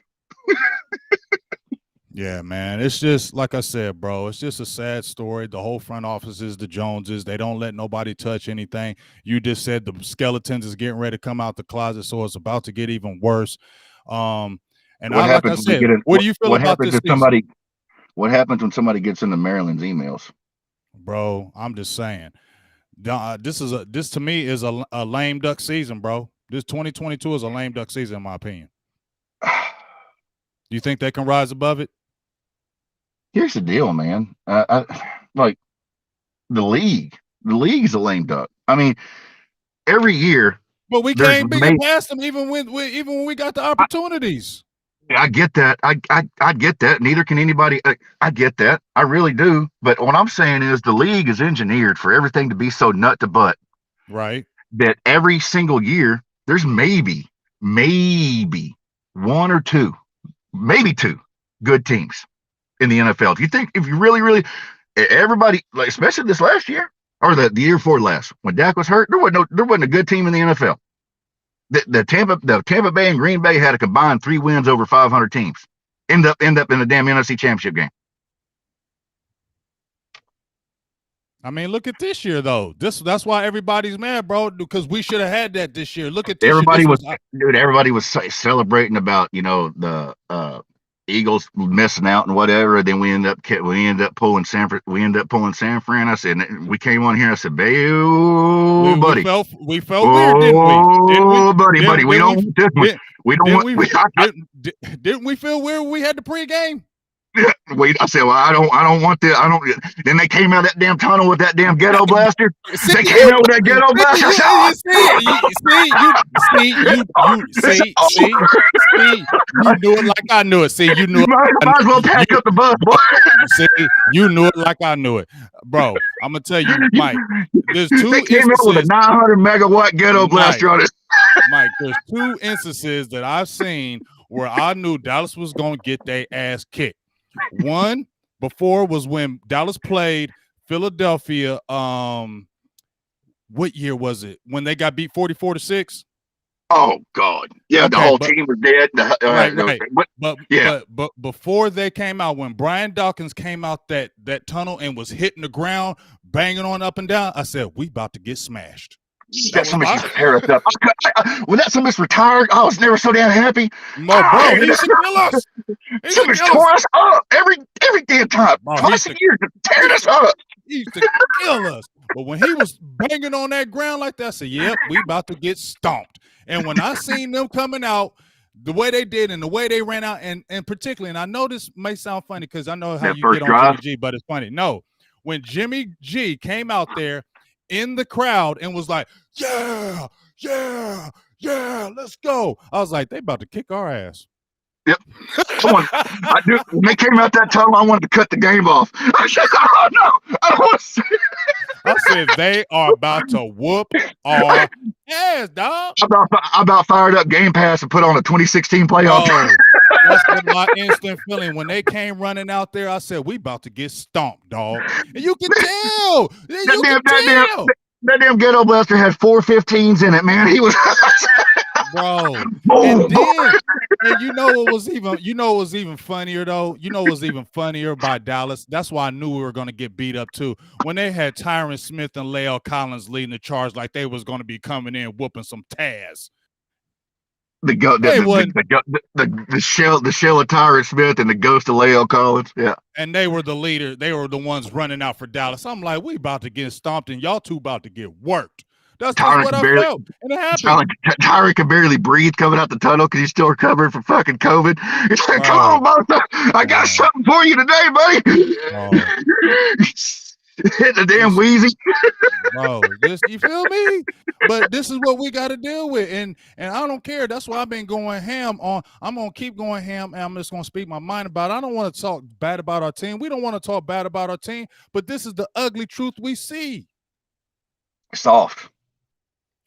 Yeah, man. It's just like I said, bro. It's just a sad story. The whole front office is the Joneses. They don't let nobody touch anything. You just said the skeletons is getting ready to come out the closet, so it's about to get even worse. And like I said, what do you feel about this season? What happens when somebody gets into Maryland's emails? Bro, I'm just saying. This to me is a lame duck season, bro. This 2022 is a lame duck season, in my opinion. Do you think they can rise above it? Here's the deal, man. The league is a lame duck. I mean, every year. But we can't be past them even when we got the opportunities. I get that. I get that. Neither can anybody. I get that. I really do. But what I'm saying is the league is engineered for everything to be so nut to butt. Right. That every single year there's maybe one or two, maybe two good teams in the NFL. If you really, everybody, especially this last year or the year before last, when Dak was hurt, there wasn't a good team in the NFL. The Tampa Bay and Green Bay had a combined 3 wins over 500 teams. End up in the damn NFC Championship game. I mean, look at this year though. That's why everybody's mad, bro. Because we should have had that this year. Look at this Everybody year. everybody was celebrating about the Eagles missing out and whatever. Then we end up pulling San Fran. I said we came on here. I said, buddy, we felt weird, didn't we? Buddy, we don't want this one. We don't want. Didn't we feel weird when we had the pregame? I said, well, I don't want this. I don't. Then they came out of that damn tunnel with that damn ghetto blaster. They came out with that ghetto blaster. You knew it like I knew it. See, you knew it. Might as well pack up the bus, boy. See, you knew it like I knew it, bro. I'm gonna tell you, Mike. There's two. They came out with a 900 megawatt ghetto blaster on it. Mike, there's 2 instances that I've seen where I knew Dallas was gonna get their ass kicked. One before was when Dallas played Philadelphia. What year was it? When they got beat 44-6? Oh God. Yeah, the whole team was dead. Right. But before they came out, when Brian Dawkins came out that tunnel and was hitting the ground, banging on up and down, I said, we about to get smashed. That somebody should tear us up. When that somebody's retired, I was never so damn happy. No, bro, he should kill us. Somebody's tore us up every damn time. Bro, twice a year, tearing us up. He used to kill us. But when he was banging on that ground like that, I said, yep, we about to get stomped. And when I seen them coming out, the way they did and the way they ran out, and particularly, and I know this may sound funny because I know how you get on Jimmy G, but it's funny. No, when Jimmy G came out there in the crowd and was like, yeah, let's go. I was like, they about to kick our ass. Yep. When they came out that tunnel, I wanted to cut the game off. I said, oh, no, I don't want to see it. I said, they are about to whoop our ass, dog. I about fired up Game Pass and put on a 2016 playoff. Oh, that's been my instant feeling. When they came running out there, I said, we about to get stomped, dog. And you can tell. That damn ghetto blaster had 4 15s in it, man. He was bro. And you know what was even funnier though? You know what was even funnier by Dallas? That's why I knew we were gonna get beat up too. When they had Tyron Smith and La'el Collins leading the charge like they was gonna be coming in whooping some Taz. The shell of Tyron Smith and the ghost of La'el Collins. Yeah. And they were the leader. They were the ones running out for Dallas. I'm like, we about to get stomped and y'all two about to get worked. That's what I felt. And it happened. Tyron could barely breathe coming out the tunnel because he's still recovering from fucking COVID. He's like, come on, motherfucker. I got something for you today, buddy. Hit the damn wheezy. Bro, you feel me? But this is what we got to deal with. And I don't care. That's why I've been going ham on. I'm going to keep going ham, and I'm just going to speak my mind about it. I don't want to talk bad about our team. We don't want to talk bad about our team, but this is the ugly truth we see. Soft.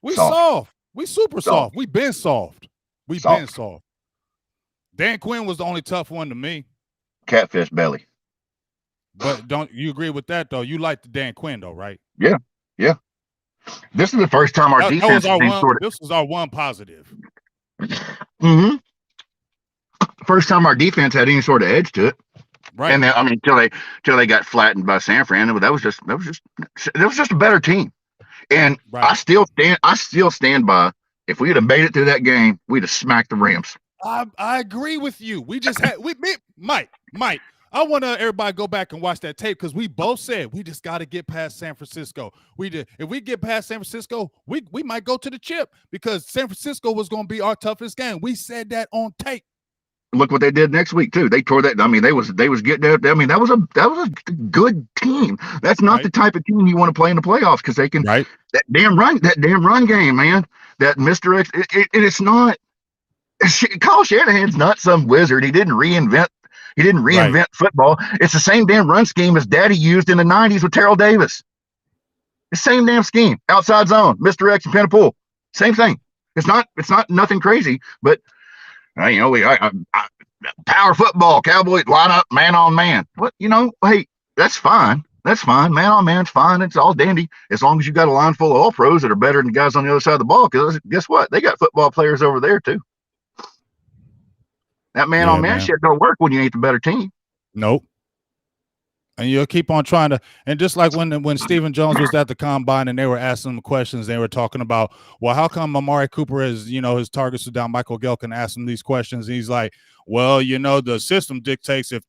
We soft. We super soft. We been soft. Been soft. Dan Quinn was the only tough one to me. Catfish belly. But don't you agree with that though? You like the Dan Quinn though, right? Yeah. This is the first time our defense. This was our one positive. Mm-hmm. First time our defense had any sort of edge to it. Right. And then, I mean, till they got flattened by San Fran, that was just a better team. And right. I still stand by. If we had made it through that game, we'd have smacked the Rams. I agree with you. We just had Mike. I want everybody to go back and watch that tape because we both said we just got to get past San Francisco. If we get past San Francisco, we might go to the chip because San Francisco was going to be our toughest game. We said that on tape. Look what they did next week too. They tore that. I mean, they was getting there. I mean, that was a good team. That's not the type of team you want to play in the playoffs because they can. Right. That damn run game, man. That Mr. X. It's not. Kyle Shanahan's not some wizard. He didn't reinvent football. It's the same damn run scheme as Daddy used in the 90s with Terrell Davis. The same damn scheme. Outside zone, Mr. X and Pentapool. Same thing. It's not nothing crazy, but power football, Cowboys line up man on man. What, hey, that's fine. That's fine. Man on man's fine. It's all dandy as long as you got a line full of all pros that are better than the guys on the other side of the ball. Because guess what? They got football players over there too. That man on man shit don't work when you ain't the better team. Nope. And you'll keep on trying to, and just like when Stephen Jones was at the combine and they were asking him questions, they were talking about, well, how come Amari Cooper is, his targets are down? Michael Gelkin asked him these questions. And he's like, well, the system dictates if,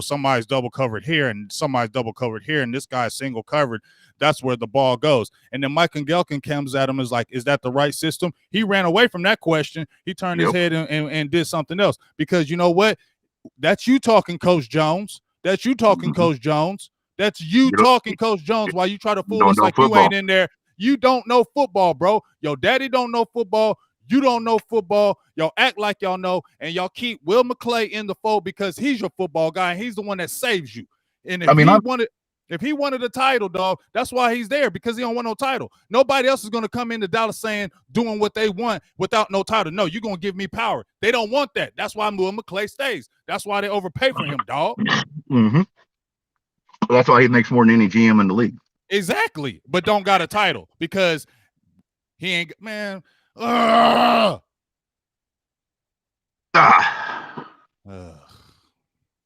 somebody's double covered here and somebody's double covered here and this guy's single covered, that's where the ball goes. And then Michael Gelkin comes at him is like, is that the right system? He ran away from that question. He turned his head and did something else because you know what? That's you talking, Coach Jones. That's you talking, Coach Jones. That's you talking, Coach Jones, while you try to fool us like football. You ain't in there. You don't know football, bro. Your daddy don't know football. You don't know football. Y'all act like y'all know, and y'all keep Will McClay in the fold because he's your football guy, and he's the one that saves you. And if he wanted a title, dog, that's why he's there, because he don't want no title. Nobody else is going to come into Dallas saying, doing what they want without no title. No, you're going to give me power. They don't want that. That's why Will McClay stays. That's why they overpay for him, dog. Mm-hmm. That's why he makes more than any GM in the league. Exactly. But don't got a title because he ain't, man.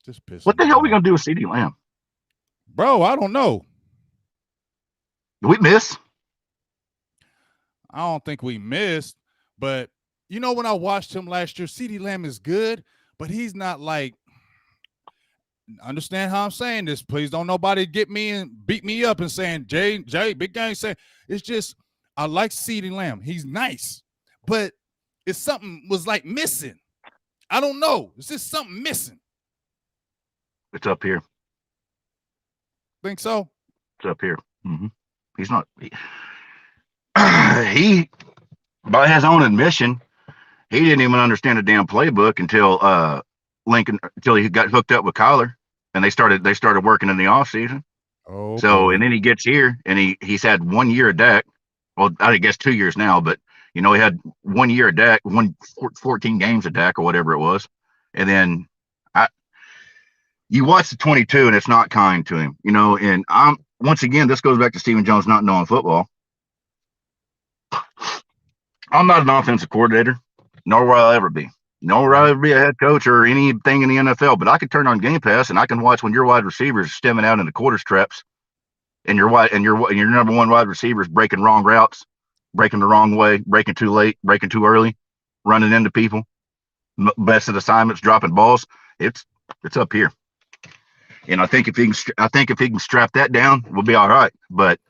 Just piss. What the hell are we going to do with CeeDee Lamb? Bro, I don't know. Did we miss? I don't think we missed, but when I watched him last year, CeeDee Lamb is good, but he's not like, understand how I'm saying this. Please don't nobody get me and beat me up and saying, Jay, Big Gang saying, it's just, I like CeeDee Lamb. He's nice, but it's something was like missing. I don't know. It's just something missing. It's up here. Think so? It's up here. Mm-hmm. He's not. He, by his own admission, he didn't even understand the damn playbook until he got hooked up with Kyler, and they started working in the off season. Oh. So and then he gets here, and he's had 1 year of Dak. Well, I guess 2 years now, but he had 1 year of Dak, 14 games of Dak or whatever it was, and then you watch the 22 and it's not kind to him, and once again, this goes back to Stephen Jones not knowing football. I'm not an offensive coordinator, nor will I ever be. Nor will I ever be a head coach or anything in the NFL, but I can turn on Game Pass and I can watch when your wide receivers stemming out into quarters traps and your number one wide receivers breaking wrong routes, breaking the wrong way, breaking too late, breaking too early, running into people, best of assignments, dropping balls. It's up here. And I think if he can strap that down, we'll be all right. But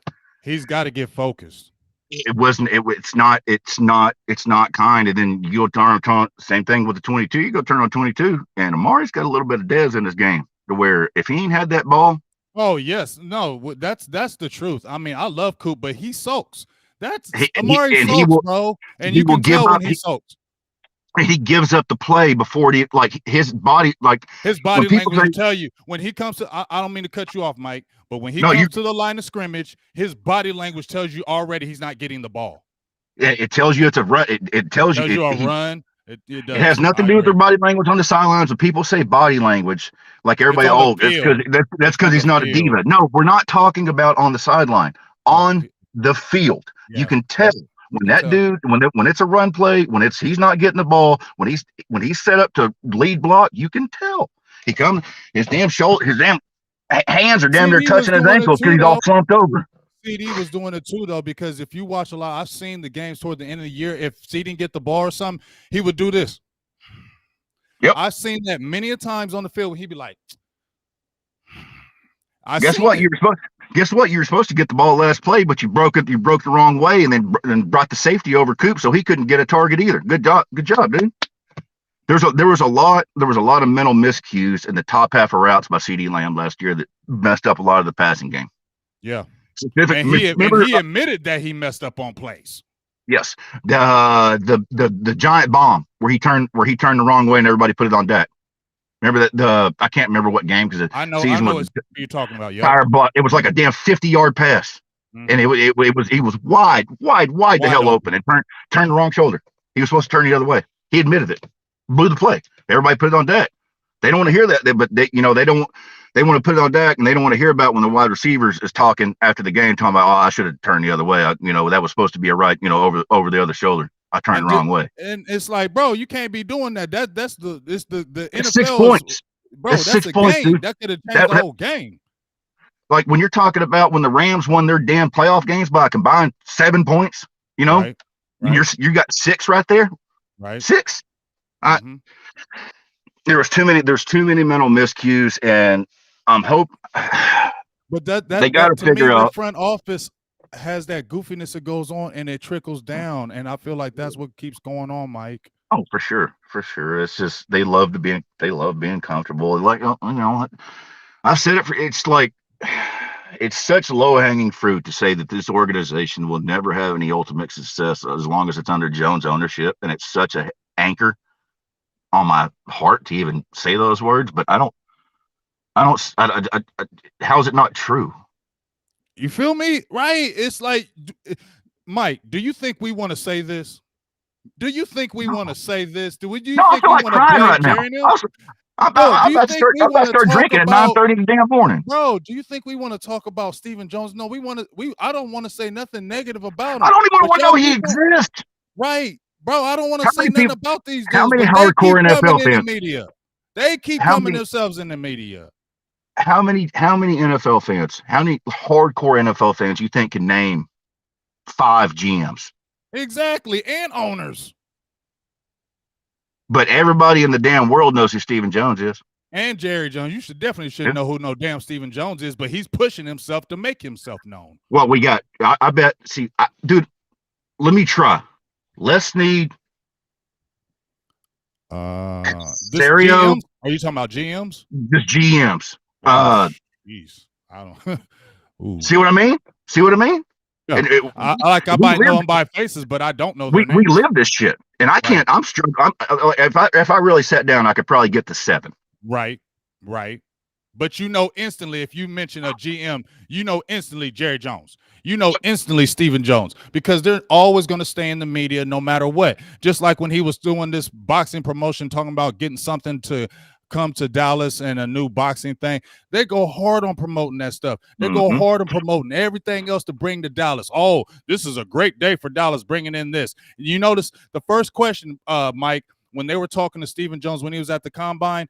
he's got to get focused. It's not kind. And then you'll turn on same thing with the 22. You go turn on 22, and Amari's got a little bit of Dez in his game to where if he ain't had that ball. Oh yes, no, that's the truth. I mean, I love Coop, but he soaks. Amari soaks, bro, and you can tell when he soaks. He gives up the play before his body language will tell you when he comes to. I don't mean to cut you off, Mike, but when he comes to the line of scrimmage, his body language tells you already he's not getting the ball. It tells you it's a run. It tells you a run. It has nothing to do with their body language on the sidelines. When people say body language, like everybody, that's because he's not a diva. No, we're not talking about on the sideline. On the field, you can tell. When that dude, when it's a run play, when he's not getting the ball, when he's set up to lead block, you can tell. He comes, his damn hands are damn near touching his ankles because he's all slumped over. CeeDee was doing it too, though, because if you watch a lot, I've seen the games toward the end of the year. If CeeDee didn't get the ball or something, he would do this. Yep, I've seen that many a times on the field. When he'd be like, Guess what? You were supposed to get the ball last play, but you broke it. You broke the wrong way, and then brought the safety over Coop, so he couldn't get a target either. Good job, dude. There was a lot of mental miscues in the top half of routes by CeeDee Lamb last year that messed up a lot of the passing game. Yeah, and he admitted that he messed up on plays. Yes, the giant bomb where he turned the wrong way and everybody put it on Dak. Remember that I can't remember what game because I know what you're talking about. Yeah, it was like a damn 50-yard pass, and he was wide the hell open and turned the wrong shoulder. He was supposed to turn the other way. He admitted it, blew the play. Everybody put it on Dak. They don't want to hear that, but they don't. They want to put it on Dak, and they don't want to hear about when the wide receivers is talking after the game, talking about, I should have turned the other way. That was supposed to be a right, over the other shoulder. I turned the wrong way. And it's like, bro, you can't be doing that. That's the NFL. It's 6 points. Bro, that's 6 points, game. Dude. That could have changed the whole game. like when you're talking about when the Rams won their damn playoff games by a combined 7 points, you know, right, right. you got 6 right there, Right. 6. Mm-hmm. There's too many mental miscues, and I'm hope. But they got to to me, figure the out. front office has that goofiness that goes on and it trickles down, and I feel like that's what keeps going on, Mike. Oh, for sure. It's just they love being comfortable. Like, you know, I've said it it's like it's such low hanging fruit to say that this organization will never have any ultimate success as long as it's under Jones ownership, and it's such a anchor on my heart to even say those words. But I don't. How is it not true? You feel me? Right? It's like, Mike, do you think we want to say this? Do you think we want to say this? Do you No, I think feel we like want to crying blame right now. Jerry Neal? I'm Bro, do you about to think start. we I'm about want to to start talk drinking at about 9:30 in the damn morning. Bro, do you think we want to talk about Stephen Jones? No, I don't want to say nothing negative about him. I don't even want to know he people, exists. right, bro, I don't want to say nothing about these How dudes, many but they keep hardcore coming NFL in the fans? media. They keep How coming many- themselves in the media. How many NFL fans? How many hardcore NFL fans you think can name 5 GMs? Exactly, and owners. But everybody in the damn world knows who Stephen Jones is. And Jerry Jones. You should know who no damn Stephen Jones is, but he's pushing himself to make himself known. Well, we got. I bet. See, dude, let me try. Les Snead. This GMs? Are you talking about GMs? Just GMs. Jeez, I don't. See what I mean? Yeah. I might know them by faces, but I don't know their names. We live this shit, and I can't. I'm struggling. If I really sat down, I could probably get to 7. Right. But you know instantly if you mention a GM, you know instantly Jerry Jones. You know instantly Stephen Jones, because they're always going to stay in the media no matter what. Just like when he was doing this boxing promotion, talking about getting something to come to Dallas and a new boxing thing. They go hard on promoting that stuff. They go hard on promoting everything else to bring to Dallas. Oh, this is a great day for Dallas bringing in this. You notice the first question, Mike, when they were talking to Stephen Jones when he was at the Combine,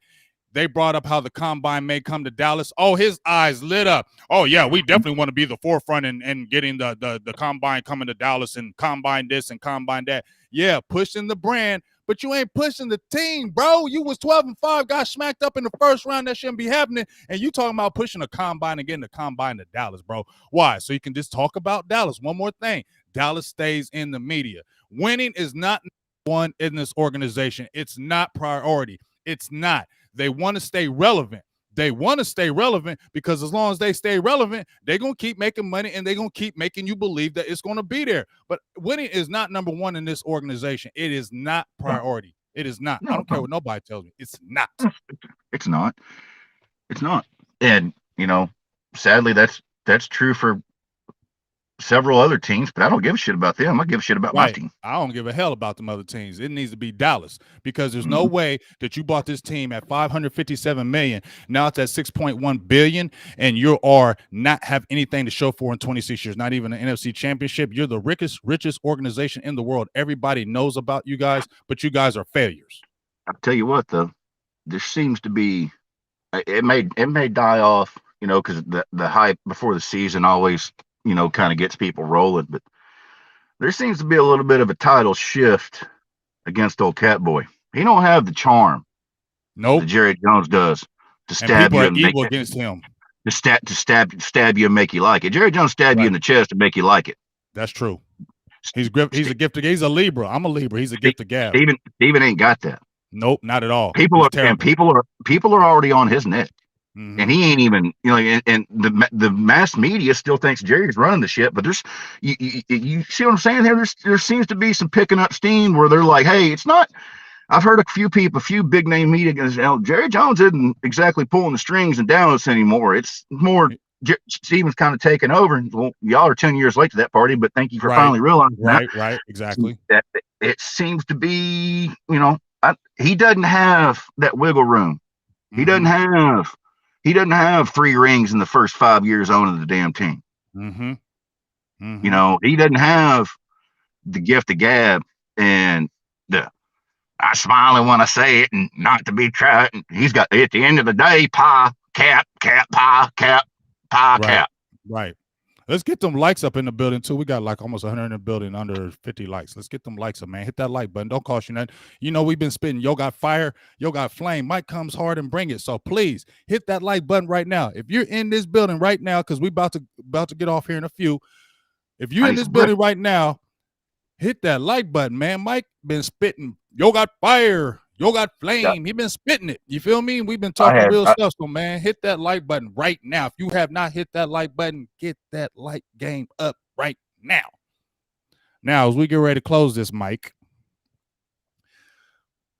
they brought up how the Combine may come to Dallas. Oh, his eyes lit up. Oh, yeah, we definitely want to be the forefront in getting the Combine coming to Dallas and Combine this and Combine that. Yeah, pushing the brand, but you ain't pushing the team, bro. You was 12-5, got smacked up in the first round. That shouldn't be happening. And you talking about pushing a Combine and getting the Combine to Dallas, bro. Why? So you can just talk about Dallas. One more thing. Dallas stays in the media. Winning is not one in this organization. It's not priority. It's not. They want to stay relevant. They want to stay relevant because as long as they stay relevant, they're going to keep making money and they're going to keep making you believe that it's going to be there. But winning is not number one in this organization. It is not priority. It is not. I don't care what nobody tells me. It's not. It's not. It's not. And, you know, sadly, that's true for several other teams, but I don't give a shit about them. I give a shit about my team. I don't give a hell about them other teams. It needs to be Dallas, because there's no way that you bought this team at $557 million. Now it's at $6.1 billion, and you are not have anything to show for in 26 years, not even an NFC championship. You're the richest organization in the world. Everybody knows about you guys, but you guys are failures. I'll tell you what, though, there seems to be it may die off, you know, because the hype before the season always, you know, kind of gets people rolling, but there seems to be a little bit of a title shift against old Catboy. He don't have the charm that Jerry Jones does to stab you and make it against him. To stab you and make you like it. Jerry Jones stab you in the chest and make you like it. That's true. He's a gift. He's a Libra. I'm a Libra. He's a gift of gab. Steven ain't got that. Nope, not at all. People are already on his neck. Mm-hmm. And he ain't even, you know, and the mass media still thinks Jerry's running the shit. But there's, you see what I'm saying here? There seems to be some picking up steam where they're like, hey, it's not. I've heard a few big name media guys, you know, Jerry Jones isn't exactly pulling the strings in Dallas anymore. It's more Steven's kind of taking over. Well, y'all are 10 years late to that party, but thank you for finally realizing that. Right, exactly. That it seems to be, you know, he doesn't have that wiggle room. Mm-hmm. He doesn't have 3 rings in the first 5 years owning the damn team. Mm-hmm. Mm-hmm. You know, he doesn't have the gift of gab and the I smiling when I say it and not to be tried. He's got, at the end of the day, pie, cap, pie, cap. Cap. Right. Let's get them likes up in the building, too. We got like almost 100 in the building, under 50 likes. Let's get them likes up, man. Hit that like button. Don't cost you nothing. You know, we've been spitting. Yo got fire. Yo got flame. Mike comes hard and bring it. So please hit that like button right now. If you're in this building right now, because we about to get off here in a few. If you're in this building right now, hit that like button, man. Mike been spitting. Yo got fire. Yo got flame. Yeah. He been spitting it. You feel me? We've been talking real stuff. So, man, hit that like button right now. If you have not hit that like button, get that like game up right now. Now, as we get ready to close this, Mike,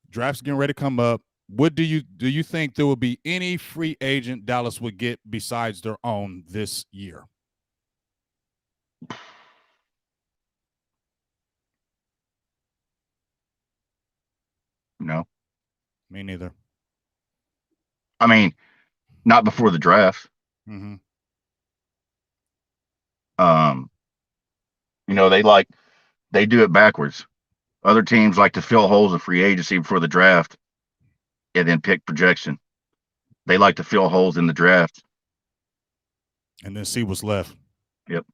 draft's getting ready to come up. What do you think there will be any free agent Dallas would get besides their own this year? No. Me neither. I mean, not before the draft. Mm-hmm. You know, they do it backwards. Other teams like to fill holes in free agency before the draft and then pick projection. They like to fill holes in the draft. And then see what's left. Yep.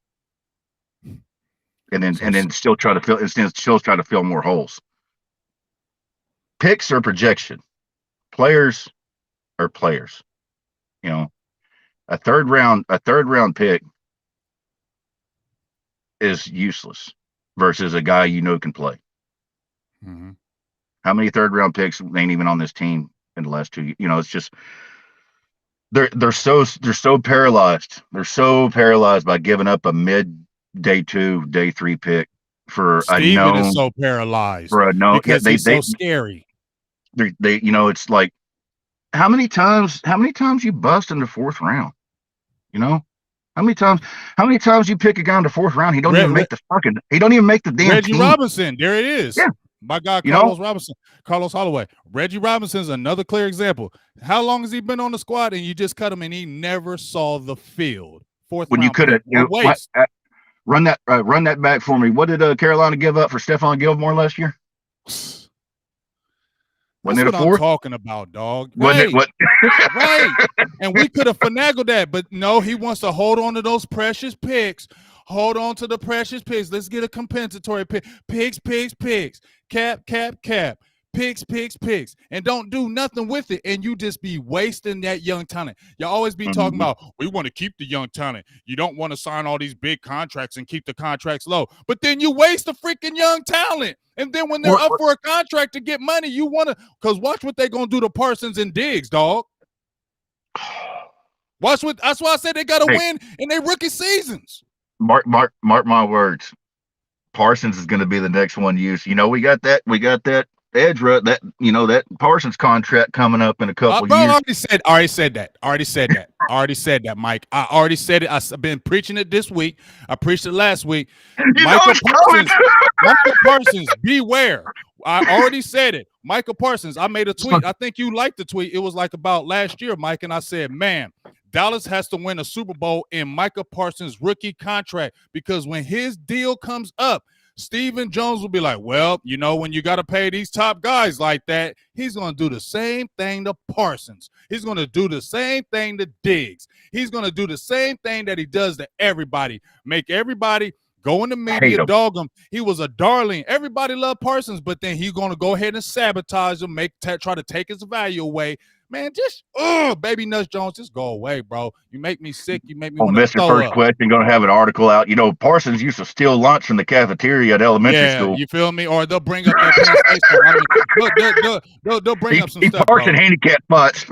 And then still try to fill more holes. Picks or projection. Players are players. You know, a third round pick is useless versus a guy you know can play. Mm-hmm. How many third round picks ain't even on this team in the last 2 years? You know, it's just they're so paralyzed. They're so paralyzed by giving up a mid day 2, day 3 pick for Steven a known. Is so paralyzed for a known because he's so scary. They you know, it's like how many times you bust in the 4th round? You know, how many times you pick a guy in the 4th round? He don't even make the damn Reggie team. Robinson, there it is. Yeah. My guy, Carlos Holloway. Reggie Robinson's another clear example. How long has he been on the squad and you just cut him and he never saw the field? 4th when round you could have run that back for me. What did Carolina give up for Stephon Gilmore last year? Wasn't it a 4th? I'm talking about, dog. Right. Right. And we could have finagled that, but no, he wants to hold on to those precious picks. Hold on to the precious picks. Let's get a compensatory pick. Picks. Cap. Picks. And don't do nothing with it. And you just be wasting that young talent. You always be talking about, we want to keep the young talent. You don't want to sign all these big contracts and keep the contracts low. But then you waste the freaking young talent. And then when they're up for a contract to get money, you want to, because watch what they're going to do to Parsons and Diggs, dog. That's why I said they got to win in their rookie seasons. Mark my words. Parsons is going to be the next one used. You know, we got that edge rut, that Parsons contract coming up in a couple years. I already said that, Mike. I already said it. I've been preaching it this week. I preached it last week. Michael Parsons, beware. I already said it. Michael Parsons, I made a tweet. I think you liked the tweet. It was like about last year, Mike, and I said, man, Dallas has to win a Super Bowl in Michael Parsons' rookie contract because when his deal comes up, Stephen Jones will be like, well, you know, when you got to pay these top guys like that, he's going to do the same thing to Parsons. He's going to do the same thing to Diggs. He's going to do the same thing that he does to everybody. Make everybody go in the media, dog him. He was a darling. Everybody loved Parsons, but then he's going to go ahead and sabotage him, try to take his value away. Man, just baby nuts Jones, just go away, bro. You make me sick. You make me want to throw up. First question, going to have an article out. You know, Parsons used to steal lunch from the cafeteria at elementary school. You feel me? Or they'll bring up that Penn State stuff. They'll bring up some stuff. He parks in handicap spots.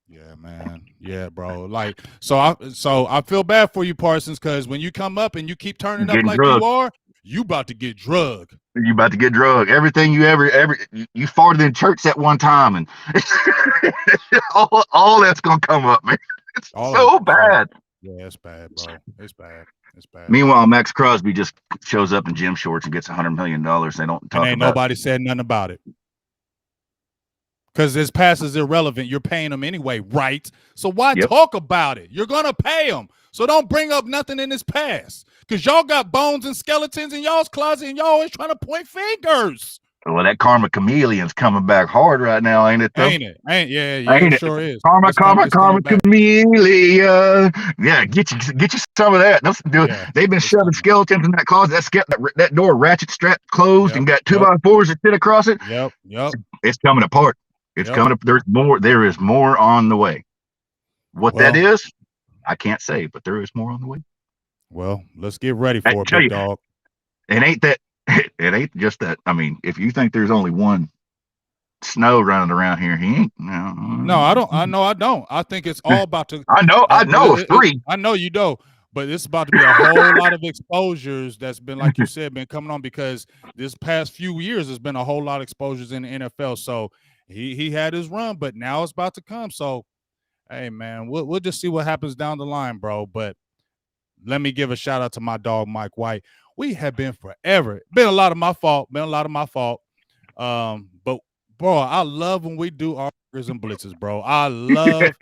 Yeah, man. Yeah, bro. Like, so I feel bad for you, Parsons, because when you come up and you keep turning up like you are, you about to get drugged. You about to get drugged. Everything you you farted in church that one time, and all that's gonna come up, man. It's so bad. Yeah, it's bad, bro. It's bad. Meanwhile, Max Crosby just shows up in gym shorts and gets $100 million. They don't talk about. Nobody said nothing about it. Because his pass is irrelevant. You're paying him anyway, right? So why talk about it? You're going to pay him. So don't bring up nothing in his past. Because y'all got bones and skeletons in y'all's closet and y'all always trying to point fingers. Well, that Karma Chameleon's coming back hard right now, ain't it? Though, ain't it? Yeah, ain't it it? sure is. Karma It's coming back. Chameleon. Yeah, get you some of that. Yeah, They've been shoving coming. skeletons in that closet. That door ratchet strap closed and got 2x4s that sit across it. Yep. It's coming apart. It's coming up. There's more. There is more on the way. What that is, I can't say, but there is more on the way. Well, let's get ready for it, big dog. It ain't that. It ain't just that. I mean, if you think there's only one Snow running around here, he ain't. No, I don't. I know I don't. I think it's all about to. I know it's three. I know you know, but it's about to be a whole lot of exposures that's been, like you said, been coming on, because this past few years there's been a whole lot of exposures in the NFL. So he had his run, but now it's about to come. So, hey man, we'll just see what happens down the line, bro. But let me give a shout out to my dog Mike White. We have been forever. Been a lot of my fault. But bro, I love when we do our Burgers and Blitzes, bro. I love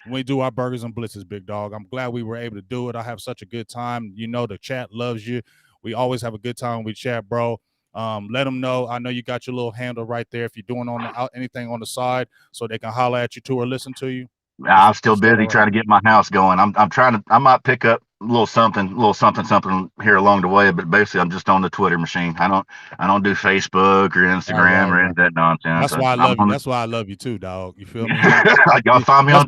when we do our Burgers and Blitzes, big dog. I'm glad we were able to do it. I have such a good time. You know, the chat loves you. We always have a good time when we chat, bro. Let them know. I know you got your little handle right there if you're doing anything on the side, so they can holler at you too or listen to you. I'm still busy trying to get my house going. I might pick up a little something here along the way, but basically I'm just on the Twitter machine. I don't do Facebook or Instagram or any of that nonsense. That's why I love you. That's why I love you too, dog. You feel me? Y'all find me on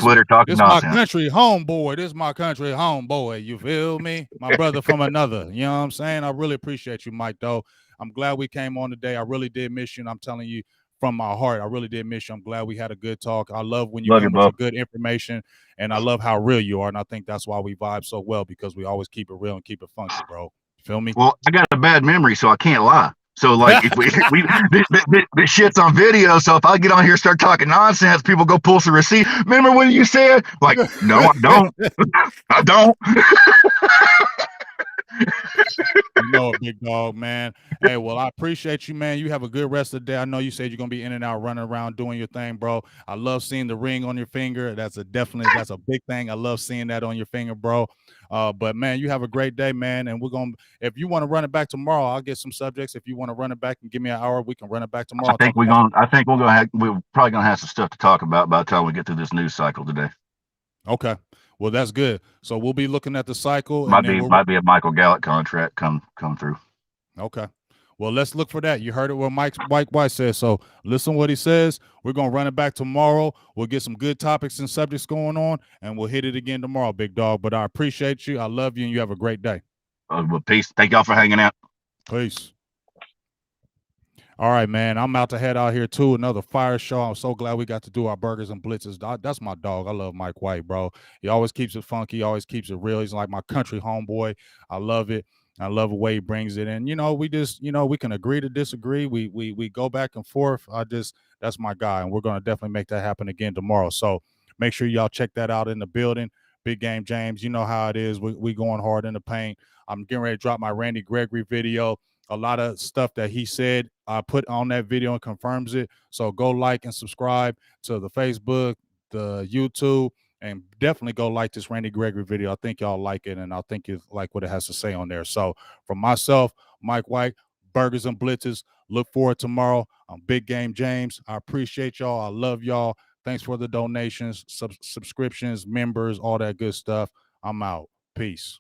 Twitter talking nonsense. This my country homeboy. This my country homeboy. You feel me? My brother from another. You know what I'm saying? I really appreciate you, Mike, though. I'm glad we came on today. I really did miss you, and I'm telling you from my heart, I really did miss you. I'm glad we had a good talk. I love when you come with your good information, and I love how real you are. And I think that's why we vibe so well, because we always keep it real and keep it funky, bro. You feel me? Well, I got a bad memory, so I can't lie. So, like, if this shit's on video, so if I get on here and start talking nonsense, people go pull some receipt. Remember what you said? Like, no, I don't. I don't. You know it, big dog, man. Hey, well, I appreciate you, man. You have a good rest of the day. I know you said you're gonna be in and out, running around, doing your thing, bro. I love seeing the ring on your finger. That's a big thing. I love seeing that on your finger, bro. But man, you have a great day, man. And if you want to run it back tomorrow, I'll get some subjects. If you want to run it back and give me an hour, we can run it back tomorrow. We're probably gonna have some stuff to talk about by the time we get through this news cycle today. Okay. Well, that's good. So we'll be looking at the cycle. Might be a Michael Gallup contract come through. Okay. Well, let's look for that. You heard it what Mike White says. So listen what he says. We're going to run it back tomorrow. We'll get some good topics and subjects going on, and we'll hit it again tomorrow, big dog. But I appreciate you. I love you, and you have a great day. Well, peace. Thank y'all for hanging out. Peace. All right, man. I'm out to head out here too. Another fire show. I'm so glad we got to do our Burgers and Blitzes. That's my dog. I love Mike White, bro. He always keeps it funky. He always keeps it real. He's like my country homeboy. I love it. I love the way he brings it in. You know, we just, we can agree to disagree. We go back and forth. That's my guy, and we're going to definitely make that happen again tomorrow. So make sure y'all check that out in the building. Big Game James, you know how it is. We going hard in the paint. I'm getting ready to drop my Randy Gregory video. A lot of stuff that he said, I put on that video and confirms it. So go like and subscribe to the Facebook, the YouTube, and definitely go like this Randy Gregory video. I think y'all like it, and I think you like what it has to say on there. So from myself, Mike White, Burgers and Blitzes, look forward tomorrow. I'm Big Game James. I appreciate y'all. I love y'all. Thanks for the donations, subscriptions, members, all that good stuff. I'm out. Peace.